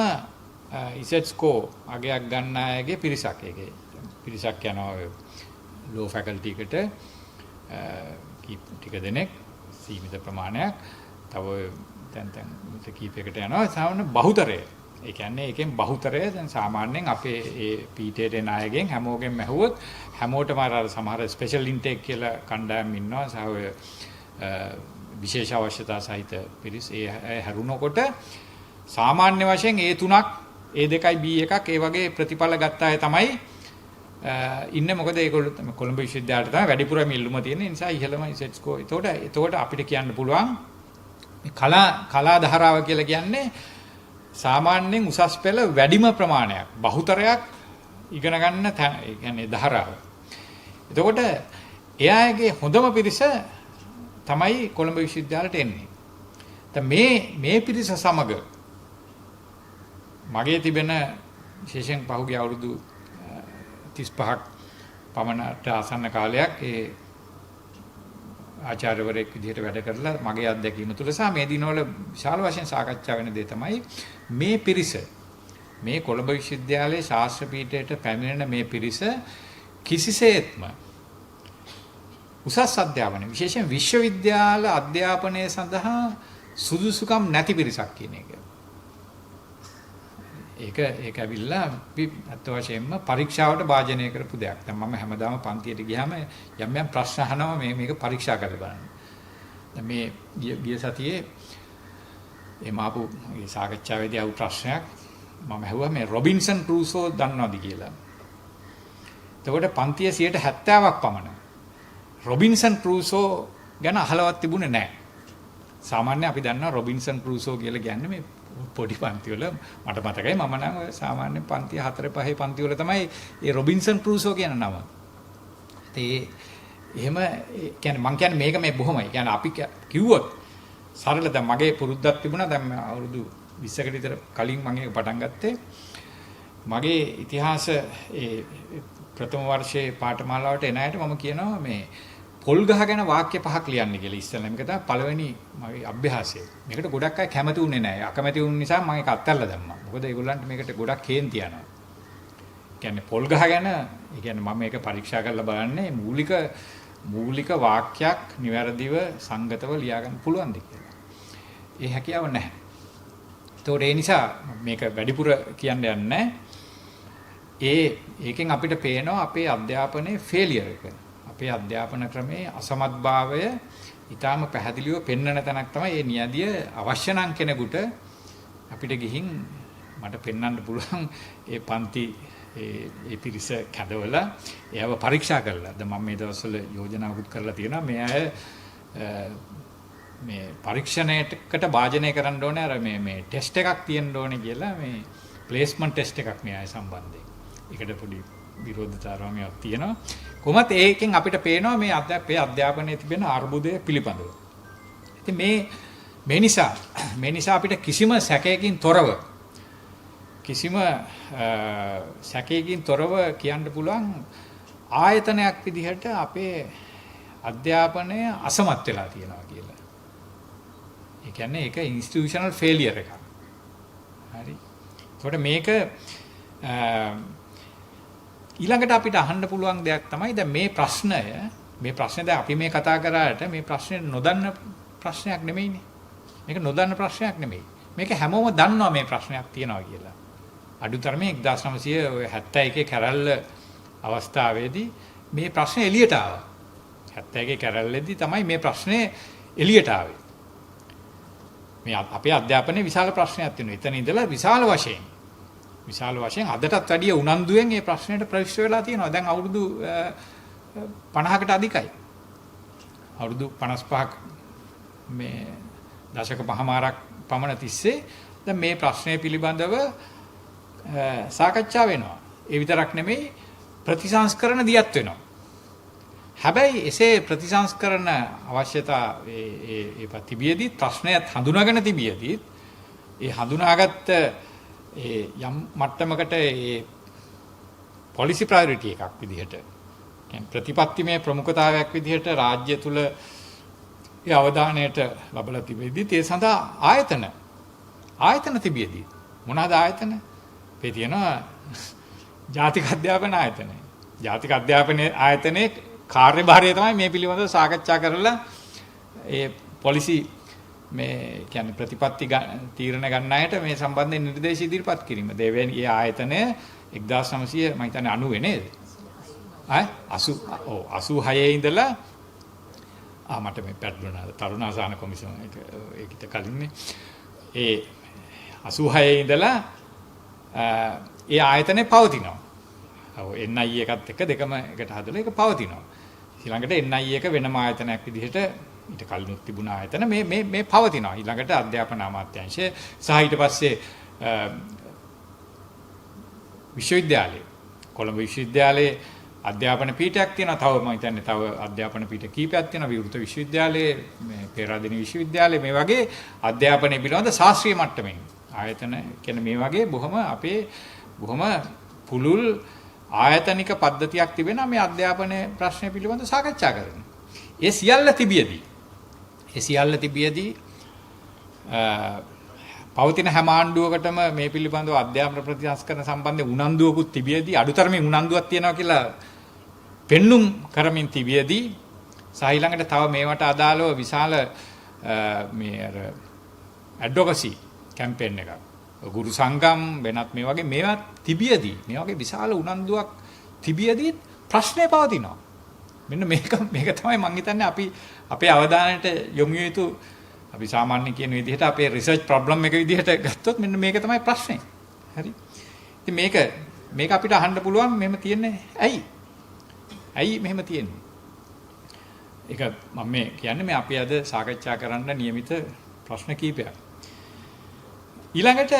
ඉසෙට් ස්කෝර් අගයක් ගන්න අයගේ පිරිසක්. ඒකේ පිරිසක් යනවා ලෝ ෆැකල්ටි එකට ටික දෙනෙක් සීමිත ප්‍රමාණයක්. තව තැන් කීපයකට යනවා. සාමාන්‍ය බහුතරය. ඒ කියන්නේ ඒකෙන් බහුතරය දැන් සාමාන්‍යයෙන් අපේ ඒ පීඨයට එන අයගෙන් හැමෝගෙම ඇහුවොත් හැමෝටම අර සමහර ස්පෙෂල් ඉන්ටේක් කියලා කණ්ඩායම් ඉන්නවා. සහ ඔය විශේෂ අවශ්‍යතා සහිත පිරිස් ඒ හැරුණකොට සාමාන්‍ය වශයෙන් ඒ තුනක් ඒ දෙකයි B එකක් ඒ වගේ ප්‍රතිඵල ගත්ත අය තමයි ඉන්නේ. මොකද ඒගොල්ලෝ කොළඹ විශ්වවිද්‍යාලයට තමයි වැඩිපුරම ඉල්ලුම තියෙන නිසා ඉහළම සෙට් ස්කෝර්. එතකොට අපිට කියන්න පුළුවන් මේ කලා ධාරාව කියලා කියන්නේ සාමාන්‍යයෙන් උසස් පෙළ වැඩිම ප්‍රමාණයක් බහුතරයක් ඉගෙන ගන්න ඒ කියන්නේ ධාරාව. එතකොට එයාගේ හොඳම පිරිස තමයි කොළඹ විශ්වවිද්‍යාලයට එන්නේ. දැන් මේ පිරිස සමග මගේ තිබෙන විශේෂයෙන් පහුගිය අවුරුදු 35ක් පමණට ආසන්න කාලයක් ඒ ආචාර්යවරයෙක් විදිහට වැඩ කරලා මගේ අත්දැකීම තුළ සහ මේ දිනවල විශාල වශයෙන් සාකච්ඡා වෙන දේ තමයි මේ පිරිස මේ කොළඹ විශ්වවිද්‍යාලයේ ශාස්ත්‍ර පීඨයට පැමිණෙන මේ පිරිස කිසිසේත්ම උසස් අධ්‍යාපනය විශේෂයෙන් විශ්වවිද්‍යාල අධ්‍යාපනය සඳහා සුදුසුකම් නැති පිරිසක් කියන එක. ඒක ඇවිල්ලා අත් වශයෙන්ම පරීක්ෂාවට භාජනය කරපු දෙයක්. දැන් මම හැමදාම පන්තියට ගියාම යම් ප්‍රශ්න අහනවා මේක පරීක්ෂා කරලා බලන්න. දැන් මේ ගිය සතියේ මේ මාපු සාකච්ඡාවේදී ආපු ප්‍රශ්නයක් මම අහුවා මේ රොබින්සන් ක්‍රූසෝ දන්නවද කියලා. එතකොට පන්තියේ 70%ක් පමණ රොබින්සන් ක්‍රූසෝ ගැන අහලවත් තිබුණේ නැහැ. සාමාන්‍ය අපි දන්නවා රොබින්සන් ක්‍රූසෝ කියලා කියන්නේ මේ පොඩි පන්ති වල මට මතකයි මම නම් ඔය සාමාන්‍ය පන්ති 4 5 පන්ති වල තමයි මේ රොබින්සන් ක්‍රූසෝ කියන නම. එහෙම කියන්නේ මම කියන්නේ මේක මේ බොහොමයි. කියන්නේ අපි කිව්වොත් සරල දැන් මගේ පුරුද්දක් තිබුණා. දැන් අවුරුදු 20කට විතර කලින් මම ඒක පටන් ගත්තේ. මගේ ඉතිහාස ඒ ප්‍රථම වර්ෂයේ පාඨමාලාවට එන අයට මම කියනවා මේ පොල් ගහ ගැන වාක්‍ය 5ක් ලියන්න කියලා. ඉස්සෙල්ලා මේක තමයි පළවෙනි මගේ අභ්‍යාසය. මේකට ගොඩක් අය කැමති වුණේ නැහැ. අකමැති වුණ නිසා මම ඒක අත්හැරලා දැම්මා. මොකද ඒගොල්ලන්ට මේකට ගොඩක් කේන්ති යනවා. කියන්නේ පොල් ගහ ගැන ඒ කියන්නේ මම මේක පරීක්ෂා කරලා බලන්නේ මූලික වාක්‍යයක් නිවැරදිව සංගතව ලියා ගන්න පුළුවන්ද කියලා. ඒ හැකියාව නැහැ. ඒතකොට ඒ නිසා මේක වැඩිපුර කියන්න යන්නේ ඒකෙන් අපිට පේනවා අපේ අධ්‍යාපනයේ ෆේලියර් එක. අපේ අධ්‍යාපන ක්‍රමයේ අසමත්භාවය ඊටාම පැහැදිලිව පෙන්වන තැනක් තමයි මේ නියදිය අවශ්‍ය නම් කෙනෙකුට අපිට ගිහින් මට පෙන්වන්න පුළුවන් ඒ පන්ති ඒ පිරිස කැදවලා එයාව පරීක්ෂා කරලා. දැන් මම මේ දවස්වල යෝජනාවකුත් කරලා තියෙනවා මේ අය මේ පරීක්ෂණයකට භාජනය කරන්න ඕනේ අර මේ ටෙස්ට් එකක් තියෙන්න ඕනේ කියලා මේ ප්ලේස්මන්ට් ටෙස්ට් එකක් මේ අය සම්බන්ධයෙන්. ඒකට පොඩි විරෝධතාවයක් තියෙනවා. කොහොමත් ඒකෙන් අපිට පේනවා මේ අධ්‍යාපනයේ තිබෙන අර්බුදය පිළිබඳව. ඉතින් මේ නිසා අපිට කිසිම සැකයකින් තොරව කියන්න පුළුවන් ආයතනයක් විදිහට අපේ අධ්‍යාපනය අසමත් වෙලා තියෙනවා කියලා. ඒ කියන්නේ ඒක ඉන්ස්ටිටියුෂනල් ෆේලියර් එකක්. හරි. ඒකට මේක ඊළඟට අපිට අහන්න පුළුවන් දෙයක් තමයි දැන් මේ ප්‍රශ්නේ දැන් අපි මේ කතා කරාට මේ ප්‍රශ්නේ නොදන්න ප්‍රශ්නයක් නෙමෙයිනේ. මේක නොදන්න ප්‍රශ්නයක් නෙමෙයි. මේක හැමෝම දන්නවා මේ ප්‍රශ්නයක් තියෙනවා කියලා. අඩුතරමේ 1971 කැරල්ල අවස්ථාවේදී මේ ප්‍රශ්නේ එළියට ආවා. 71 කැරල්ලේදී තමයි මේ ප්‍රශ්නේ එළියට ආවේ. මේ අපේ අධ්‍යාපනයේ විශාල ප්‍රශ්නයක් තියෙනවා. එතන ඉඳලා විශාල වශයෙන් අදටත් වැඩිය උනන්දුවෙන් මේ ප්‍රශ්නෙට ප්‍රවිෂ්ඨ වෙලා තියෙනවා. දැන් අවුරුදු 50කට අධිකයි. අවුරුදු 55ක් මේ දශක පහමාරක් පමණ තිස්සේ දැන් මේ ප්‍රශ්නය පිළිබඳව සාකච්ඡා වෙනවා. ඒ විතරක් නෙමෙයි ප්‍රතිසංස්කරණ දියත් වෙනවා. හැබැයි එසේ ප්‍රතිසංස්කරණ අවශ්‍යතා ඒ තිබියදී ප්‍රශ්නයත් හඳුනාගෙන තිබියදී ඒ හඳුනාගත්ත ඒ යම් මට්ටමකට ඒ පොලිසි ප්‍රයොරිටි එකක් විදිහට කියන්නේ ප්‍රතිපත්තිමය ප්‍රමුඛතාවයක් විදිහට රාජ්‍ය තුල ඒ අවධානයට ලබලා තිබෙද්දී ඒ සඳහා ආයතන තිබියදී මොනවාද ආයතන? මේ තියෙනවා ජාතික අධ්‍යාපන ආයතනය. ජාතික අධ්‍යාපන ආයතනයේ කාර්යභාරය තමයි මේ පිළිබඳව සාකච්ඡා කරලා ඒ පොලිසි මේ කියන්නේ ප්‍රතිපත්ති තීරණ ගන්න අයට මේ සම්බන්ධයෙන් නිර්දේශ ඉදිරිපත් කිරීම. දෙවෙනි ඒ ආයතනය 1900 මම හිතන්නේ 90 නේද? 86 ඉඳලා මට මේ පැටලුණා තරුණාසාන කොමිසම ඒකට කලින්නේ ඒ 86 ඉඳලා ඒ ආයතනේ පවතිනවා. NI එකත් එක්ක දෙකම එකට හදලා ඒක පවතිනවා. ඊළඟට NI එක වෙනම ආයතනයක් විදිහට ඊට කලිනුත් තිබුණ ආයතන මේ පවතිනවා. ඊළඟට අධ්‍යාපන අමාත්‍යාංශය සහ ඊට පස්සේ විශ්වවිද්‍යාලය කොළඹ විශ්වවිද්‍යාලයේ අධ්‍යාපන පීඨයක් තියෙනවා. තව මම හිතන්නේ තව අධ්‍යාපන පීඨ කීපයක් තියෙනවා. විවෘත විශ්වවිද්‍යාලයේ මේ පෙරාදෙණි විශ්වවිද්‍යාලයේ මේ වගේ අධ්‍යාපනය පිළිබඳ ශාස්ත්‍රීය මට්ටමින් ආයතන කියන්නේ මේ වගේ බොහොම පුළුල් ආයතනික පද්ධතියක් තිබෙනවා මේ අධ්‍යාපන ප්‍රශ්න පිළිබඳව සාකච්ඡා කරන්න. ඒ සියල්ල තිබියදී පවතින හැම ආණ්ඩුවකටම මේ පිළිබඳව අධ්‍යාපන ප්‍රතිසංස්කරණ සම්බන්ධ උනන්දුවකුත් තිබියදී අඩුතරමින් උනන්දුවක් තියෙනවා කියලා පෙන්눔 කරමින් තිබියදී සහ ඊළඟට තව මේවට අදාළව විශාල මේ අර ඇඩ්වොකසි කැම්පේන් එකක් ගුරු සංගම් වෙනත් මේ වගේ මේවා තිබියදී මේ වගේ විශාල උනන්දුවක් තිබියදී ප්‍රශ්නේ පවතිනවා. මෙන්න මේක තමයි මම හිතන්නේ අපි අපේ අවධානයට යොමු යුතු අපි සාමාන්‍ය කියන විදිහට අපේ රිසර්ච් ප්‍රොබ්ලම් එක විදිහට ගත්තොත් මෙන්න මේක තමයි ප්‍රශ්නේ. හරි. ඉතින් මේක අපිට අහන්න පුළුවන් මෙහෙම තියන්නේ ඇයි මෙහෙම තියෙන්නේ? ඒක මම මේ කියන්නේ මේ අපි අද සාකච්ඡා කරන්න නියමිත ප්‍රශ්න කීපයක්. ඊළඟට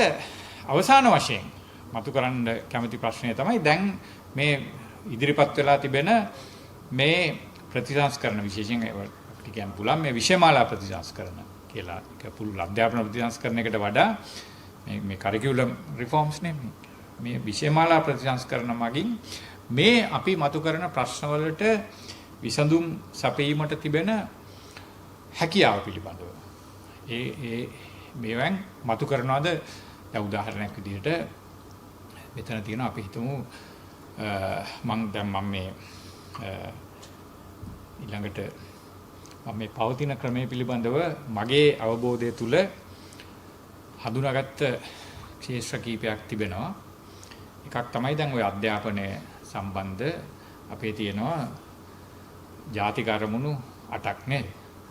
අවසාන වශයෙන් මතු කරන්න කැමති ප්‍රශ්නය තමයි දැන් මේ ඉදිරිපත් වෙලා තිබෙන මේ ප්‍රතිසංස්කරණ විශේෂයෙන් අපිට කියන්න පුළුවන් මේ විෂයමාලා ප්‍රතිසංස්කරණ කියලා ඒක පුළුල් අධ්‍යාපන ප්‍රතිසංස්කරණයකට වඩා මේ කරිකියුලම් රිෆෝම්ස් නේ මේ විෂයමාලා ප්‍රතිසංස්කරණ මගින් මේ අපි මතු කරන ප්‍රශ්නවලට විසඳුම් සපයීමට තිබෙන හැකියාව පිළිබඳව ඒ මේවෙන් මතු කරනවාද දැන් උදාහරණයක් විදිහට මෙතන තියෙනවා අපි හිතමු මම මේ ඊළඟට මම මේ පවතින ක්‍රමයේ පිළිබඳව මගේ අවබෝධය තුල හඳුනාගත්ත ක්ෂේත්‍ර කීපයක් තිබෙනවා. එකක් තමයි දැන් ওই අධ්‍යාපනය සම්බන්ධ අපේ තියෙනවා ජාතික අරමුණු 8ක් නේද?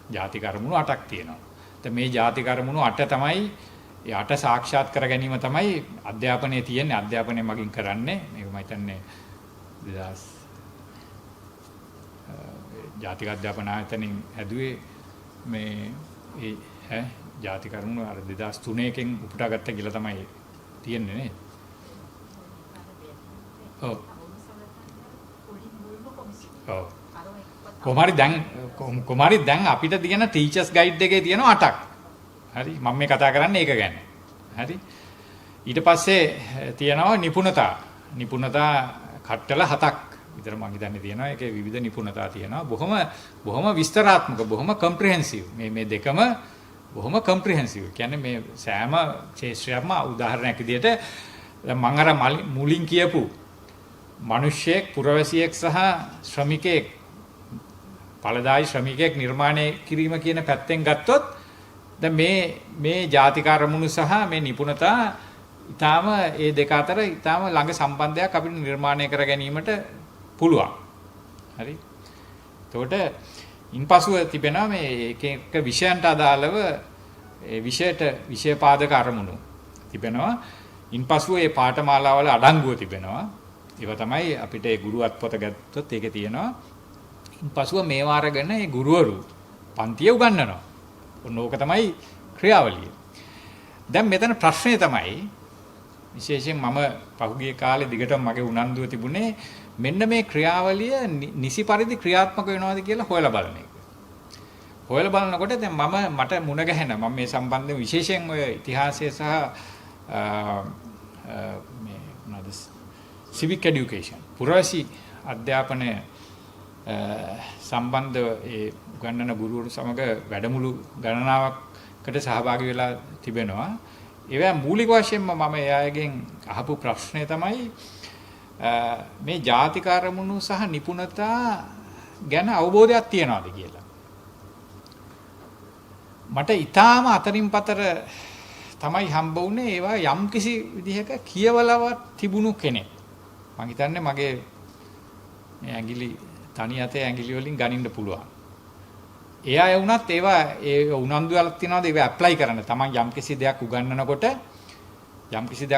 ජාතික අරමුණු 8ක් තියෙනවා. දැන් මේ ජාතික අරමුණු 8 තමයි ඒ 8 සාක්ෂාත් කර ගැනීම තමයි අධ්‍යාපනයේ තියෙන්නේ. අධ්‍යාපනය මගින් කරන්නේ මේක මම හිතන්නේ 2000 ජාතික අධ්‍යාපන ආයතනයෙන් හැදුවේ මේ ඒ ජාති කරුණු අර 2003 එකෙන් උපුටාගත්ත කියලා තමයි තියෙන්නේ නේද? ඔව්. ඔව්. කොහොමරි දැන් අපිට තියෙන ටීචර්ස් ගයිඩ් එකේ තියෙනවා 8ක්. හරි මම මේ කතා කරන්නේ ඒක ගැන. හරි. ඊට පස්සේ තියෙනවා නිපුණතා කට්ටල 7ක් විතර මම හිතන්නේ තියෙනවා. ඒකේ විවිධ නිපුණතා තියෙනවා. බොහොම විස්තරාත්මක, බොහොම කම්ප්‍රිහෙන්සිව්. මේ දෙකම බොහොම කම්ප්‍රිහෙන්සිව්. කියන්නේ මේ සෑම ක්ෂේත්‍රයක්ම උදාහරණයක් විදිහට මම අර මුලින් කියපු මිනිස්සෙක්, පුරවැසියෙක් සහ ශ්‍රමිකයෙක්, පළදායි ශ්‍රමිකයෙක් නිර්මාණය කිරීම කියන පැත්තෙන් ගත්තොත් දැන් මේ ජාතික අරමුණු සහ මේ නිපුණතා ඊටාම ඒ දෙක අතර ඊටාම ළඟ සම්බන්ධයක් අපිට නිර්මාණය කර ගැනීමට පුළුවන්. හරි. එතකොට ඉන්පසුව තිබෙනවා මේ එක එක විෂයන්ට අදාළව ඒ විෂය පාදක අරමුණු තිබෙනවා. ඉන්පසුව ඒ පාඨමාලාවල අඩංගුව තිබෙනවා. ඒවා තමයි අපිට ඒ ගුරු අත්පොත ගත්තොත් ඒකේ තියෙනවා. ඉන්පසුව මේවා අරගෙන ඒ ගුරුවරු පන්තිය උගන්වනවා. ඕක තමයි ක්‍රියාවලිය. දැන් මෙතන ප්‍රශ්නේ තමයි විශේෂයෙන් මම පහුගිය කාලේ දිගටම මගේ උනන්දුව තිබුණේ මෙන්න මේ ක්‍රියාවලිය නිසි පරිදි ක්‍රියාත්මක වෙනවද කියලා හොයලා බලන එක. හොයලා බලනකොට දැන් මට මුණ ගැහෙන මම මේ සම්බන්ධයෙන් විශේෂයෙන් ඔය ඉතිහාසය සහ මේ මොනවාද civic education පුරවැසි අධ්‍යාපනය සම්බන්ධ ඒ උගන්වන ගුරුවරු සමග වැඩමුළු ගණනාවකට සහභාගී වෙලා තිබෙනවා. ඒවා මූලික වශයෙන්ම මම එයාගෙන් අහපු ප්‍රශ්නය තමයි මේ ජාතික අරමුණු සහ නිපුණතා ගැන අවබෝධයක් තියනවාද කියලා. මට ඊටාම අතරින් පතර තමයි හම්බ වුණේ ඒවා යම්කිසි විදිහක කියවලවත් තිබුණු කෙනෙක්. මම හිතන්නේ මගේ මේ ඇඟිලි තනි අතේ ඇඟිලි වලින් ගනින්න පුළුවන්. ඒ අය වුණත් ඒවා ඒ උනන්දුවක් තියනවාද ඒවා ඇප්ලයි කරන්න. තමන් යම්කිසි දෙයක්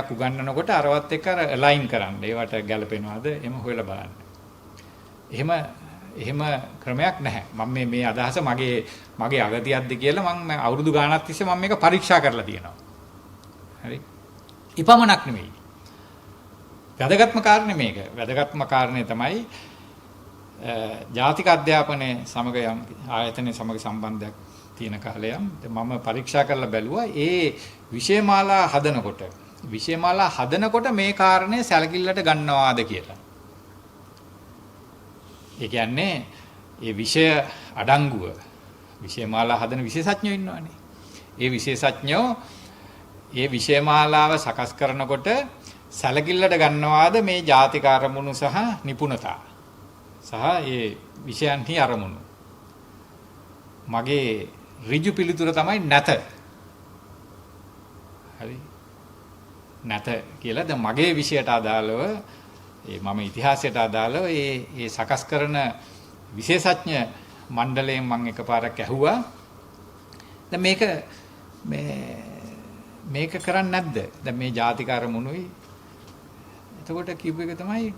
උගන්වනකොට අරවත් එක්ක අලයින් කරන්න. ඒවට ගැලපෙනවද? එහෙම හොයලා බලන්න. එහෙම ක්‍රමයක් නැහැ. මම මේ අදහස මගේ අගතියක්ද කියලා මම අවුරුදු ගාණක් තිස්සේ මම මේක පරීක්ෂා කරලා තියෙනවා. හරි. ඉපමණක් නෙමෙයි. වැදගත්ම කාරණේ මේක. වැදගත්ම කාරණේ තමයි ජාතික අධ්‍යාපනයේ සමග යම් ආයතනයේ සමග සම්බන්ධයක් තියෙන කාලයක් මම පරීක්ෂා කරලා බැලුවා ඒ විෂයමාලා හදනකොට මේ කාරණේ සැලකිල්ලට ගන්නවාද කියලා. ඒ කියන්නේ ඒ විෂය අඩංගුව විෂයමාලා හදන විශේෂඥයෝ ඉන්නවනේ. ඒ විශේෂඥයෝ ඒ විෂයමාලාව සකස් කරනකොට සැලකිල්ලට ගන්නවාද මේ ජාතික අරමුණු සහ නිපුණතා සහ ඒ විෂයන්හි අරමුණු. මගේ ඍජු පිළිතුර තමයි නැත. හරි. නැත කියලා දැන් මගේ විෂයට අදාළව මම ඉතිහාසයට අදාළව ඒ සකස් කරන විශේෂඥ මණ්ඩලයෙන් මම එකපාරක් ඇහුවා. දැන් මේක කරන්නේ නැද්ද? දැන් මේ ජාතික අරමුණුයි. එතකොට කිව්ව එක තමයි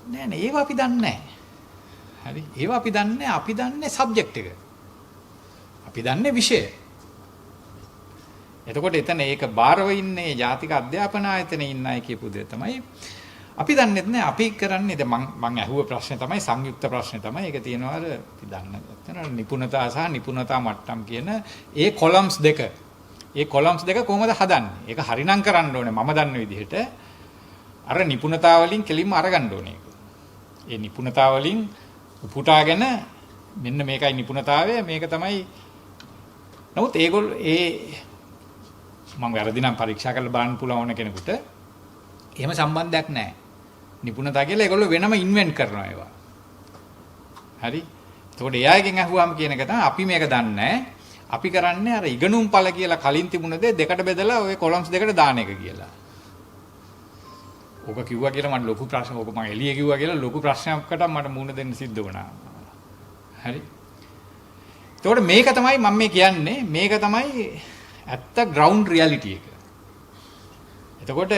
නෑ ඒව අපි දන්නේ නැහැ. හරි. ඒව අපි දන්නේ අපි දන්නේ සබ්ජෙක්ට් එක. අපි දන්නේ විෂය. එතකොට එතන ඒක බාරව ඉන්නේ ජාතික අධ්‍යාපන ආයතනයේ ඉන්න අය කියපු දේ තමයි අපි දන්නේ නැහැ. අපි කරන්නේ දැන් මම අහුව ප්‍රශ්නේ තමයි සංයුක්ත ප්‍රශ්නේ තමයි. ඒක තියෙනවා අර අපි දන්න නිපුණතා සහ නිපුණතා මට්ටම් කියන ඒ කොලම්ස් දෙක. ඒ කොලම්ස් දෙක කොහොමද හදන්නේ? ඒක හරිනම් කරන්න ඕනේ මම දන්න විදිහට. අර නිපුණතා වලින් කෙලින්ම අරගන්න ඕනේ. ඒ නිපුණතා වලින් උපුටාගෙන මෙන්න මේකයි නිපුණතාවය මේක තමයි. නමුත් ඒගොල්ලෝ මම වැරදි නම් පරීක්ෂා කරලා බලන්න පුළුවන් ඕන කෙනෙකුට එහෙම සම්බන්ධයක් නැහැ. නිපුණතා කියලා ඒගොල්ලෝ වෙනම ඉන්වෙන්ට් කරනවා ඒවා. හරි. එතකොට එයාගෙන් අහුවාම කියන එක තමයි අපි මේක දන්නේ නැහැ. අපි කරන්නේ අර ඉගෙනුම් ඵල කියලා කලින් තිබුණ දේ දෙකට බෙදලා ওই කොලම්ස් දෙකට දාන එක කියලා. ඕක කිව්වා කියලා මට ලොකු ප්‍රශ්න ඕක මම එළිය කිව්වා කියලා ලොකු ප්‍රශ්නයකට මට මුහුණ දෙන්න සිද්ධ වුණා. හරි. එතකොට මේක තමයි මම මේ කියන්නේ මේක තමයි ඇත්ත ග්‍රවුන්ඩ් රියැලිටි එක. එතකොට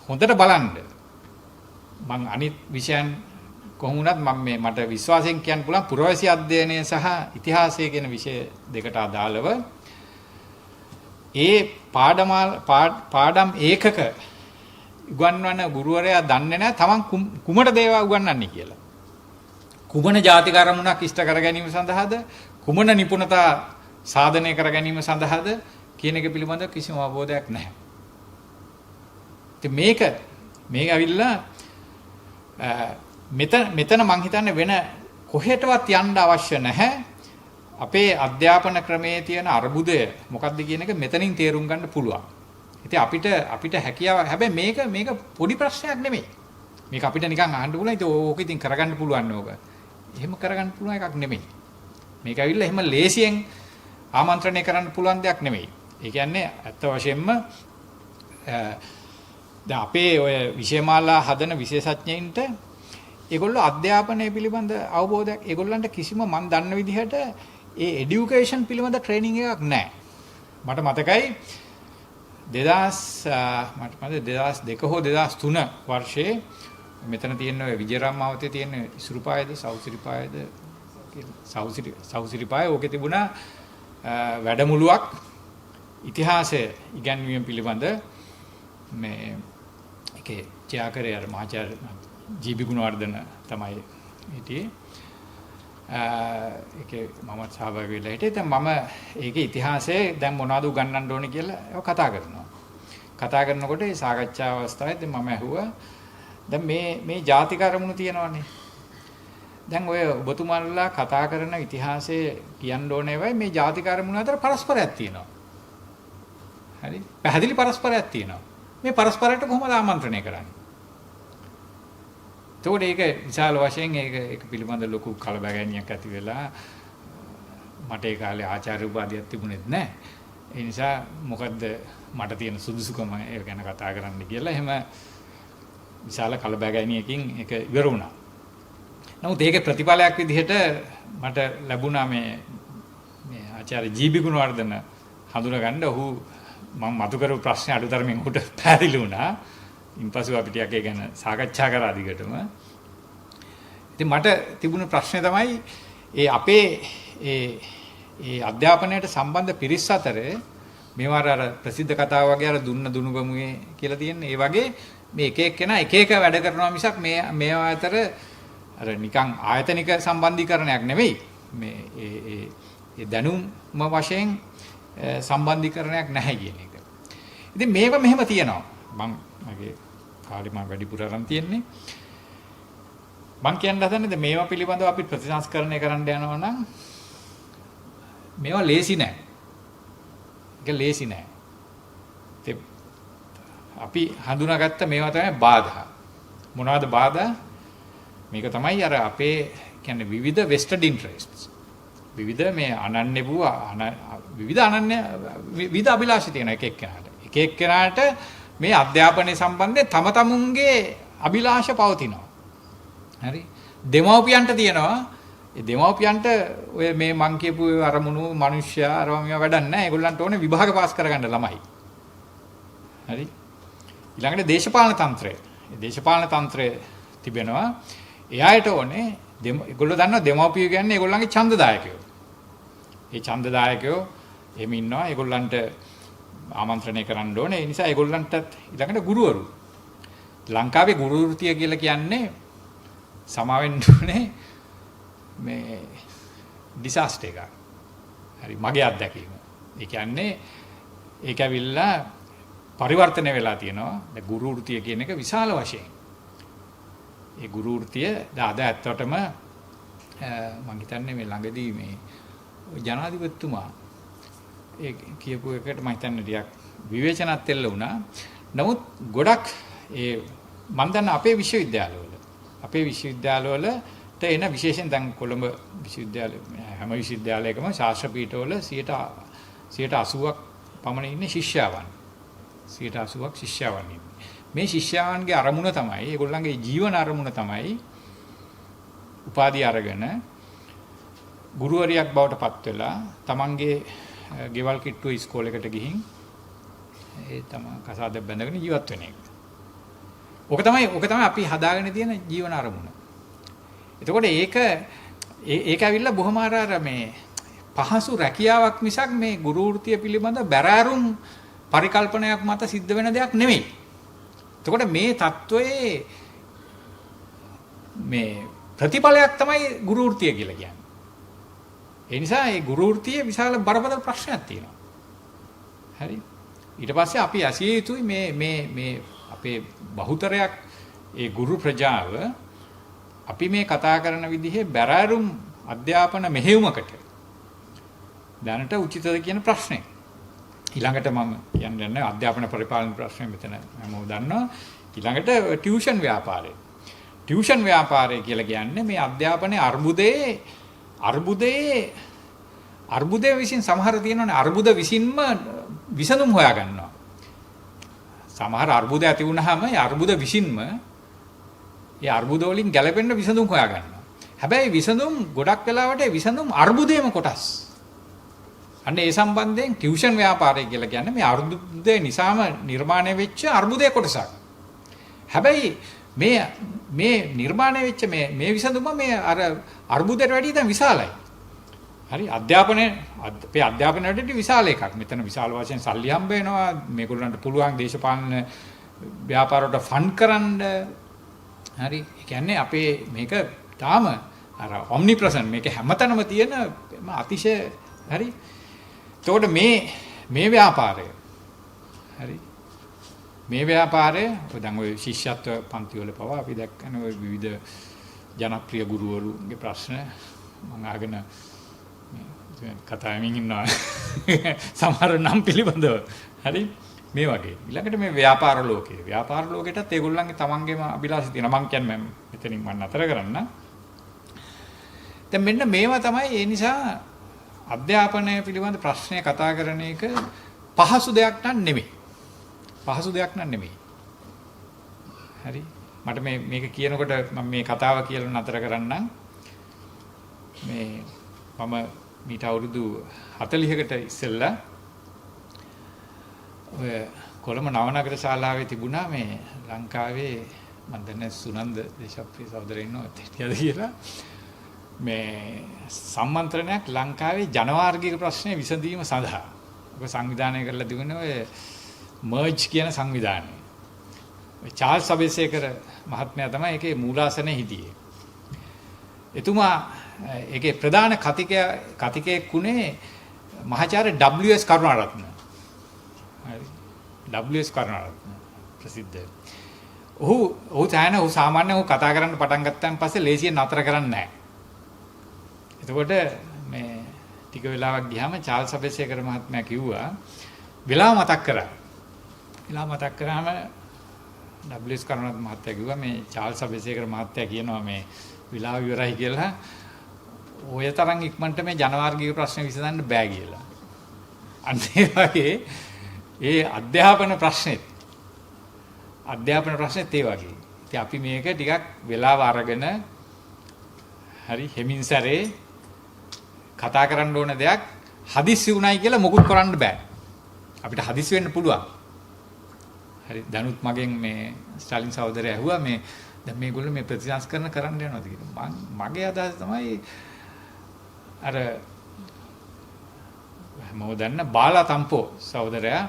හොඳට බලන්න මම අනිත් විෂයන්ට කොහොම වුණත් මම මට විශ්වාසයෙන් කියන්න පුළුවන් පුරවැසි අධ්‍යයනය සහ ඉතිහාසය කියන විෂය දෙකට අදාළව ඒ පාඩම් ඒකක උගන්වන ගුරුවරයා දන්නේ නැහැ තමන් කුමට දේවා උගන්වන්නේ කියලා. කුමන ජාතික අරමුණක් ඉෂ්ට කර ගැනීම සඳහාද කුමන නිපුණතා සාධනය කර ගැනීම සඳහාද කියන එක පිළිබඳව කිසිම අවබෝධයක් නැහැ. ඉතින් මේක ඇවිල්ලා මෙතන මං හිතන්නේ වෙන කොහෙටවත් යන්න අවශ්‍ය නැහැ. අපේ අධ්‍යාපන ක්‍රමයේ තියෙන අර්බුදය මොකක්ද කියන එක මෙතනින් තේරුම් ගන්න පුළුවන්. ඉතින් අපිට හැකියාව හැබැයි මේක පොඩි ප්‍රශ්නයක් නෙමෙයි. මේක අපිට නිකන් අහන්න පුළුවන්. ඉතින් ඕක ඉතින් කරගන්න පුළුවන් නෝක. එහෙම කරගන්න පුළුවන් එකක් නෙමෙයි. මේක ඇවිල්ලා එහෙම ලේසියෙන් ආමන්ත්‍රණය කරන්න පුළුවන් දෙයක් නෙමෙයි. ඒ කියන්නේ ඇත්ත වශයෙන්ම දැන් අපේ ඔය විෂයමාලා හදන විශේෂඥයින්ට ඒගොල්ලෝ අධ්‍යාපනය පිළිබඳ අවබෝධයක් ඒගොල්ලන්ට කිසිම මන් දන්න විදිහට ඒ এডুকেෂන් පිළිබඳ ට්‍රේනින් එකක් නැහැ. මට මතකයි 2002 හෝ 2003 වර්ෂයේ මෙතන තියෙන ඔය විජේරාමාවතේ තියෙන ඉසුරුපායද සවුසිරිපායද සවුසිරිපාය ඕකේ තිබුණා වැඩමුළුවක් ඉතිහාසය ඉගැන්වීම පිළිබඳ මේ ඒකේ ත්‍යාකරේ අර මහාචාර්ය ජී.බී. ගුණවර්ධන තමයි හිටියේ. ඒකේ මම සහභාගී වෙලා හිටියේ. දැන් මම ඒකේ ඉතිහාසයේ දැන් මොනවද උගන්වන්න ඕනේ කියලා ඒක කතා කරනවා. කතා කරනකොට ඒ සාකච්ඡා අවස්ථාවේදී මම ඇහුවා දැන් මේ ජාතික අරමුණු තියෙනවානේ. දැන් ඔය ඔබතුමාලා කතා කරන ඉතිහාසයේ කියන්න ඕනේ වෙයි මේ ජාතික අරමුණු අතර පරස්පරයක් තියෙනවා. හරි? පැහැදිලි පරස්පරයක් තියෙනවා. මේ පරස්පරයට කොහොමද ආමන්ත්‍රණය කරන්නේ? එතකොට ඒක විශාල වශයෙන් ඒක පිළිබඳ ලොකු කලබගැනියක් ඇති වෙලා මට ඒ කාලේ ආචාර්ය උපාධියක් තිබුණෙත් නැහැ. ඒ නිසා මොකද්ද මට තියෙන සුදුසුකම ඒ ගැන කතා කරන්න කියලා එහෙම විශාල කලබගැනියකින් ඒක ඉවර වුණා. නමුත් ඒකේ ප්‍රතිඵලයක් විදිහට මට ලැබුණා මේ ආචාර්ය ජී.බී. ගුණවර්ධන හඳුනගන්න ඔහු මම මතු කරපු ප්‍රශ්නේ අඩුතරමින් උට පැහැදිලි වුණා. ඉන්පසු අපි ටිකක් ඒ ගැන සාකච්ඡා කරා දිගටම. ඉතින් මට තිබුණ ප්‍රශ්නේ තමයි ඒ අපේ ඒ අධ්‍යාපනයට සම්බන්ධ පිරිස් අතරේ මේවා අර ප්‍රසිද්ධ කතාව වගේ අර දුන්න දුනුගමුවේ කියලා තියෙන්නේ. ඒ වගේ මේ එක එක්කෙනා එක එක වැඩ කරනවා මිසක් මේවා අතර අර නිකන් ආයතනික සම්බන්ධීකරණයක් නෙවෙයි. මේ ඒ දැනුම වශයෙන් සම්බන්ධීකරණයක් නැහැ කියන එක. ඉතින් මේක මෙහෙම තියෙනවා. මගේ කාලේ මම වැඩිපුර අරන් තියෙන්නේ. මම කියන්න හදන්නේ මේවා පිළිබඳව අපි ප්‍රතිසංස්කරණය කරන්න යනවා නම් මේවා ලේසි නෑ. ඒක ලේසි නෑ. අපි හඳුනාගත්ත මේවා තමයි බාධා. මොනවද බාධා? මේක තමයි අර අපේ කියන්නේ විවිධ vested interests. විවිධ මේ අනන්‍ය වූ විවිධ අභිලාෂ තියෙන එක එක්කෙනාට. එක එක්කෙනාට මේ අධ්‍යාපනය සම්බන්ධයෙන් තම තමුන්ගේ අභිලාෂ පවතිනවා. හරි? දෙමව්පියන්ට තියෙනවා. ඒ දෙමව්පියන්ට ඔය මේ මං කියපු අරමුණු මිනිස්සයා අරම මේවා වැඩක් නැහැ. ඒගොල්ලන්ට ඕනේ විභාග පාස් කරගන්න ළමයි. හරි? ඊළඟට දේශපාලන තන්ත්‍රය. මේ දේශපාලන තන්ත්‍රය තිබෙනවා. එයාට ඕනේ ඒගොල්ලෝ දන්නවා දෙමව්පියෝ කියන්නේ ඒගොල්ලන්ගේ ඡන්දදායකයෝ. ඒ ඡන්දදායකයෝ එහෙම ඉන්නවා. ඒගොල්ලන්ට ආමන්ත්‍රණය කරන්න ඕනේ. ඒ නිසා ඒගොල්ලන්ටත් ඊළඟට ගුරුවරු. ලංකාවේ ගුරු වෘත්තිය කියලා කියන්නේ සමාවෙන්න ඕනේ මේ ඩිසාස්ටර් එකක්. හරි මගේ අත්දැකීම. ඒ කියන්නේ ඒක ඇවිල්ලා පරිවර්තනය වෙලා තියෙනවා. දැන් ගුරු වෘත්තිය කියන එක විශාල වශයෙන්. ඒ ගුරු වෘත්තිය අද ඇත්තටම මම හිතන්නේ මේ ළඟදී මේ ජනාධිපතිතුමා ඒ කියපු එකට මම හිතන්නේ ටිකක් විවේචනත් එල්ල වුණා. නමුත් ගොඩක් ඒ මම දන්න අපේ විශ්වවිද්‍යාලවලට එන විශේෂයෙන් දැන් කොළඹ විශ්වවිද්‍යාලය හැම විශ්වවිද්‍යාලයකම ශාස්ත්‍ර පීඨවල 80ක් පමණ ඉන්නේ ශිෂ්‍යාවන්. 80ක් ශිෂ්‍යාවන් ඉන්නේ. මේ ශිෂ්‍යාවන්ගේ අරමුණ තමයි ඒගොල්ලන්ගේ ජීවන අරමුණ තමයි උපාධිය අරගෙන ගුරුවරියක් බවට පත් වෙලා තමන්ගේ ගෙවල් කිට්ටුව ඉස්කෝලේකට ගිහින් ඒ තමයි කසාද බැඳගෙන ජීවත් වෙන එක. ඕක තමයි අපි හදාගෙන තියෙන ජීවන අරමුණ. එතකොට ඒක ඇවිල්ලා බොහොම අර මේ පහසු රැකියාවක් මිසක් මේ ගුරු වෘත්තිය පිළිබඳ බැරෑරුම් පරිකල්පනයක් මත සිද්ධ වෙන දෙයක් නෙමෙයි. එතකොට මේ தত্ত্বයේ මේ ප්‍රතිඵලයක් තමයි ගුරු වෘත්තිය කියලා කියන්නේ. ඒ නිසා මේ ගුරු වෘත්තියේ විශාල බරපතල ප්‍රශ්නයක් තියෙනවා. හරි. ඊට පස්සේ අපි ඇසිය යුතුයි මේ අපේ බහුතරයක් ඒ ගුරු ප්‍රජාව අපි මේ කතා කරන විදිහේ බැරෑරුම් අධ්‍යාපන මෙහෙයුමකට දැනට උචිතද කියන ප්‍රශ්නේ. ඊළඟට මම කියන්නේ අධ්‍යාපන පරිපාලන ප්‍රශ්නේ මෙතන මම දන්නවා. ඊළඟට ටියුෂන් ව්‍යාපාරය. ටියුෂන් ව්‍යාපාරය කියලා කියන්නේ මේ අධ්‍යාපනයේ අර්බුදයේ විසින් සමහර තියෙනවානේ අර්බුද විසින්ම විසඳුම් හොයා ගන්නවා. සමහර අර්බුද ඇති වුනහම ඒ අර්බුද විසින්ම ඒ අර්බුද වලින් ගැලපෙන්න විසඳුම් හොයා ගන්නවා. හැබැයි විසඳුම් ගොඩක් වෙලාවට විසඳුම් අර්බුදයේම කොටස්. අන්න ඒ සම්බන්ධයෙන් ටියුෂන් ව්‍යාපාරය කියලා කියන්නේ මේ අර්බුදේ නිසාම නිර්මාණය වෙච්ච අර්බුදයේ කොටසක්. හැබැයි මේ නිර්මාණය වෙච්ච මේ විසඳුම මේ අර අර්බුදයට වැඩිය දැන් විශාලයි. හරි අපේ අධ්‍යාපනයේදී විශාල එකක්. මෙතන විශාල වශයෙන් සල්ලි හම්බ වෙනවා. මේගොල්ලන්ට පුළුවන් දේශපාලන ව්‍යාපාරවලට ෆන්ඩ් කරන්න. හරි. ඒ කියන්නේ අපේ මේක තාම අර ඔම්නිප්‍රසන්ට් මේක හැමතැනම තියෙන අතිශය හරි. එතකොට මේ ව්‍යාපාරය හරි. මේ ව්‍යාපාරය දැන් ওই ශිෂ්‍යත්ව පන්ති වල පවා අපි දැක්කනේ ওই විවිධ ජනප්‍රිය ගුරුවරුන්ගේ ප්‍රශ්න මම අහගෙන කතාවෙමින් ඉන්නවා. සමහර නම් පිළිබඳව. හරි. මේ වගේ. ඊළඟට මේ ව්‍යාපාර ලෝකයේ. ව්‍යාපාර ලෝකෙටත් ඒගොල්ලන්ගේ තමන්ගේම අභිලාෂ තියෙනවා. මම කියන්නේ මෙතනින් මම නතර කරන්න. දැන් මෙන්න මේවා තමයි ඒ නිසා අධ්‍යාපනය පිළිබඳ ප්‍රශ්නය කතා කරන එක පහසු දෙයක් නෙමෙයි. පහසු දෙයක් නෙමෙයි. හරි. මට මේක කියනකොට මම මේ කතාව කියලා නතර කරන්නම්. මම මීට අවුරුදු 40කට ඉස්සෙල්ලා ඔය කොළඹ නවනගර ශාලාවේ තිබුණා මේ ලංකාවේ මම දන්නේ සුනන්ද දේශප්‍රිය සහෝදරයන් ඉන්නවද කියලා මේ සම්මන්ත්‍රණයක් ලංකාවේ ජනවාර්ගික ප්‍රශ්නේ විසඳීම සඳහා ඔබ සංවිධානය කරලා තිබුණේ ඔය මර්ජ් කියන සංවිධානය. චාල්ස් අබේසේකර මහත්මයා තමයි ඒකේ මූලාසනයේ හිටියේ. එතුමා ඒකේ ප්‍රධාන කතිකයෙක් වුණේ මහාචාර්ය W.S. කරුණාරත්න. හරි. W.S. කරුණාරත්න ප්‍රසිද්ධ. ඔහු සාමාන්‍යයෙන් කතා කරන්න පටන් ගත්තාන් පස්සේ ලේසියෙන් නතර කරන්නේ නැහැ. එතකොට මේ ටික වෙලාවක් ගියාම චාල්ස් අබේසේකර මහත්මයා කිව්වා වෙලාව මතක් කරා. වෙලාව මතක් කරාම W.S. කරුණාරත්න මහත්තයා කිව්වා මේ චාල්ස් අබේසේකර මහත්තයා කියනවා මේ වෙලාව ඉවරයි කියලා ඔය තරම් ඉක්මනට මේ ජනවාර්ගික ප්‍රශ්න විසඳන්න බෑ කියලා. අන්න ඒ වගේ ඒ අධ්‍යාපන ප්‍රශ්නෙත් ඒ වගේ. ඉතින් අපි මේක ටිකක් වෙලාව අරගෙන හරි හෙමින් සැරේ කතා කරන්න ඕන දෙයක් හදිස්සි වුණයි කියලා මොකුත් කරන්න බෑ. අපිට හදිස්සි වෙන්න පුළුවන්. හරි දැනුත් මගෙන් මේ ස්ටාලින් සහෝදරය ඇහුවා මේ දැන් මේගොල්ලෝ මේ ප්‍රතිසංස්කරණ කරන්න යනවාද කියලා. මගේ අදහස තමයි අර මම දන්න බාලා තම්පෝ සහෝදරයා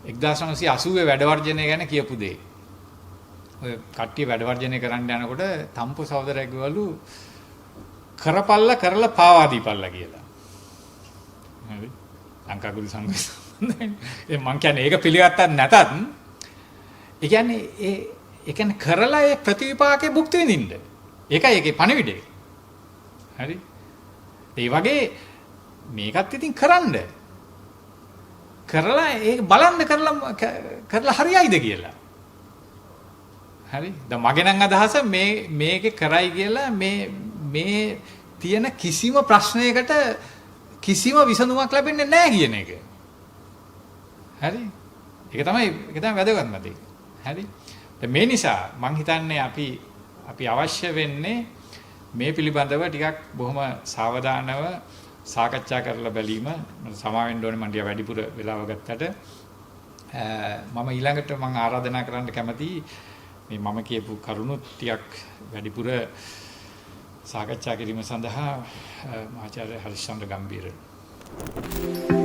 1980 වැඩ වර්ජනය ගැන කියපු දේ. ඔය කට්ටිය වැඩ වර්ජනය කරන්න යනකොට තම්පෝ සහෝදරයා කිව්වලු කරපල්ලා කරලා පාවා දීපල්ලා කියලා. හරි. ලංකා ගුරු සංඝ සම්බන්ධයෙන් මම කියන්නේ ඒක පිළිගත්තත් නැතත් ඒ කියන්නේ කරලා ඒ ප්‍රතිවිපාකේ භුක්ති විඳින්න. ඒකයි ඒකේ පණිවිඩය. හරි. ඒ වගේ මේකත් ඉතින් කරන්න. කරලා ඒක බලන්න කරලා හරියයිද කියලා. හරි. දැන් මගේ නම් අදහස මේකේ කරයි කියලා මේ තියෙන කිසිම ප්‍රශ්නයකට කිසිම විසඳුමක් ලැබෙන්නේ නැහැ කියන එක. හරි. ඒක තමයි වැදගත්ම දේ. හරි. මේ නිසා මම හිතන්නේ අපි අවශ්‍ය වෙන්නේ මේ පිළිබඳව ටිකක් බොහොම සාවධානව සාකච්ඡා කරලා බැලීම. මම සමාවෙන්න ඕනේ මම ටික වැඩිපුර වෙලාව ගත්තට. මම ඊළඟට මම ආරාධනා කරන්න කැමතියි මේ මම කියපු කරුණු ටිකක් වැඩිපුර සාකච්ඡා කිරීම සඳහා මහාචාර්ය හරිශ්චන්ද්‍ර ගම්බීර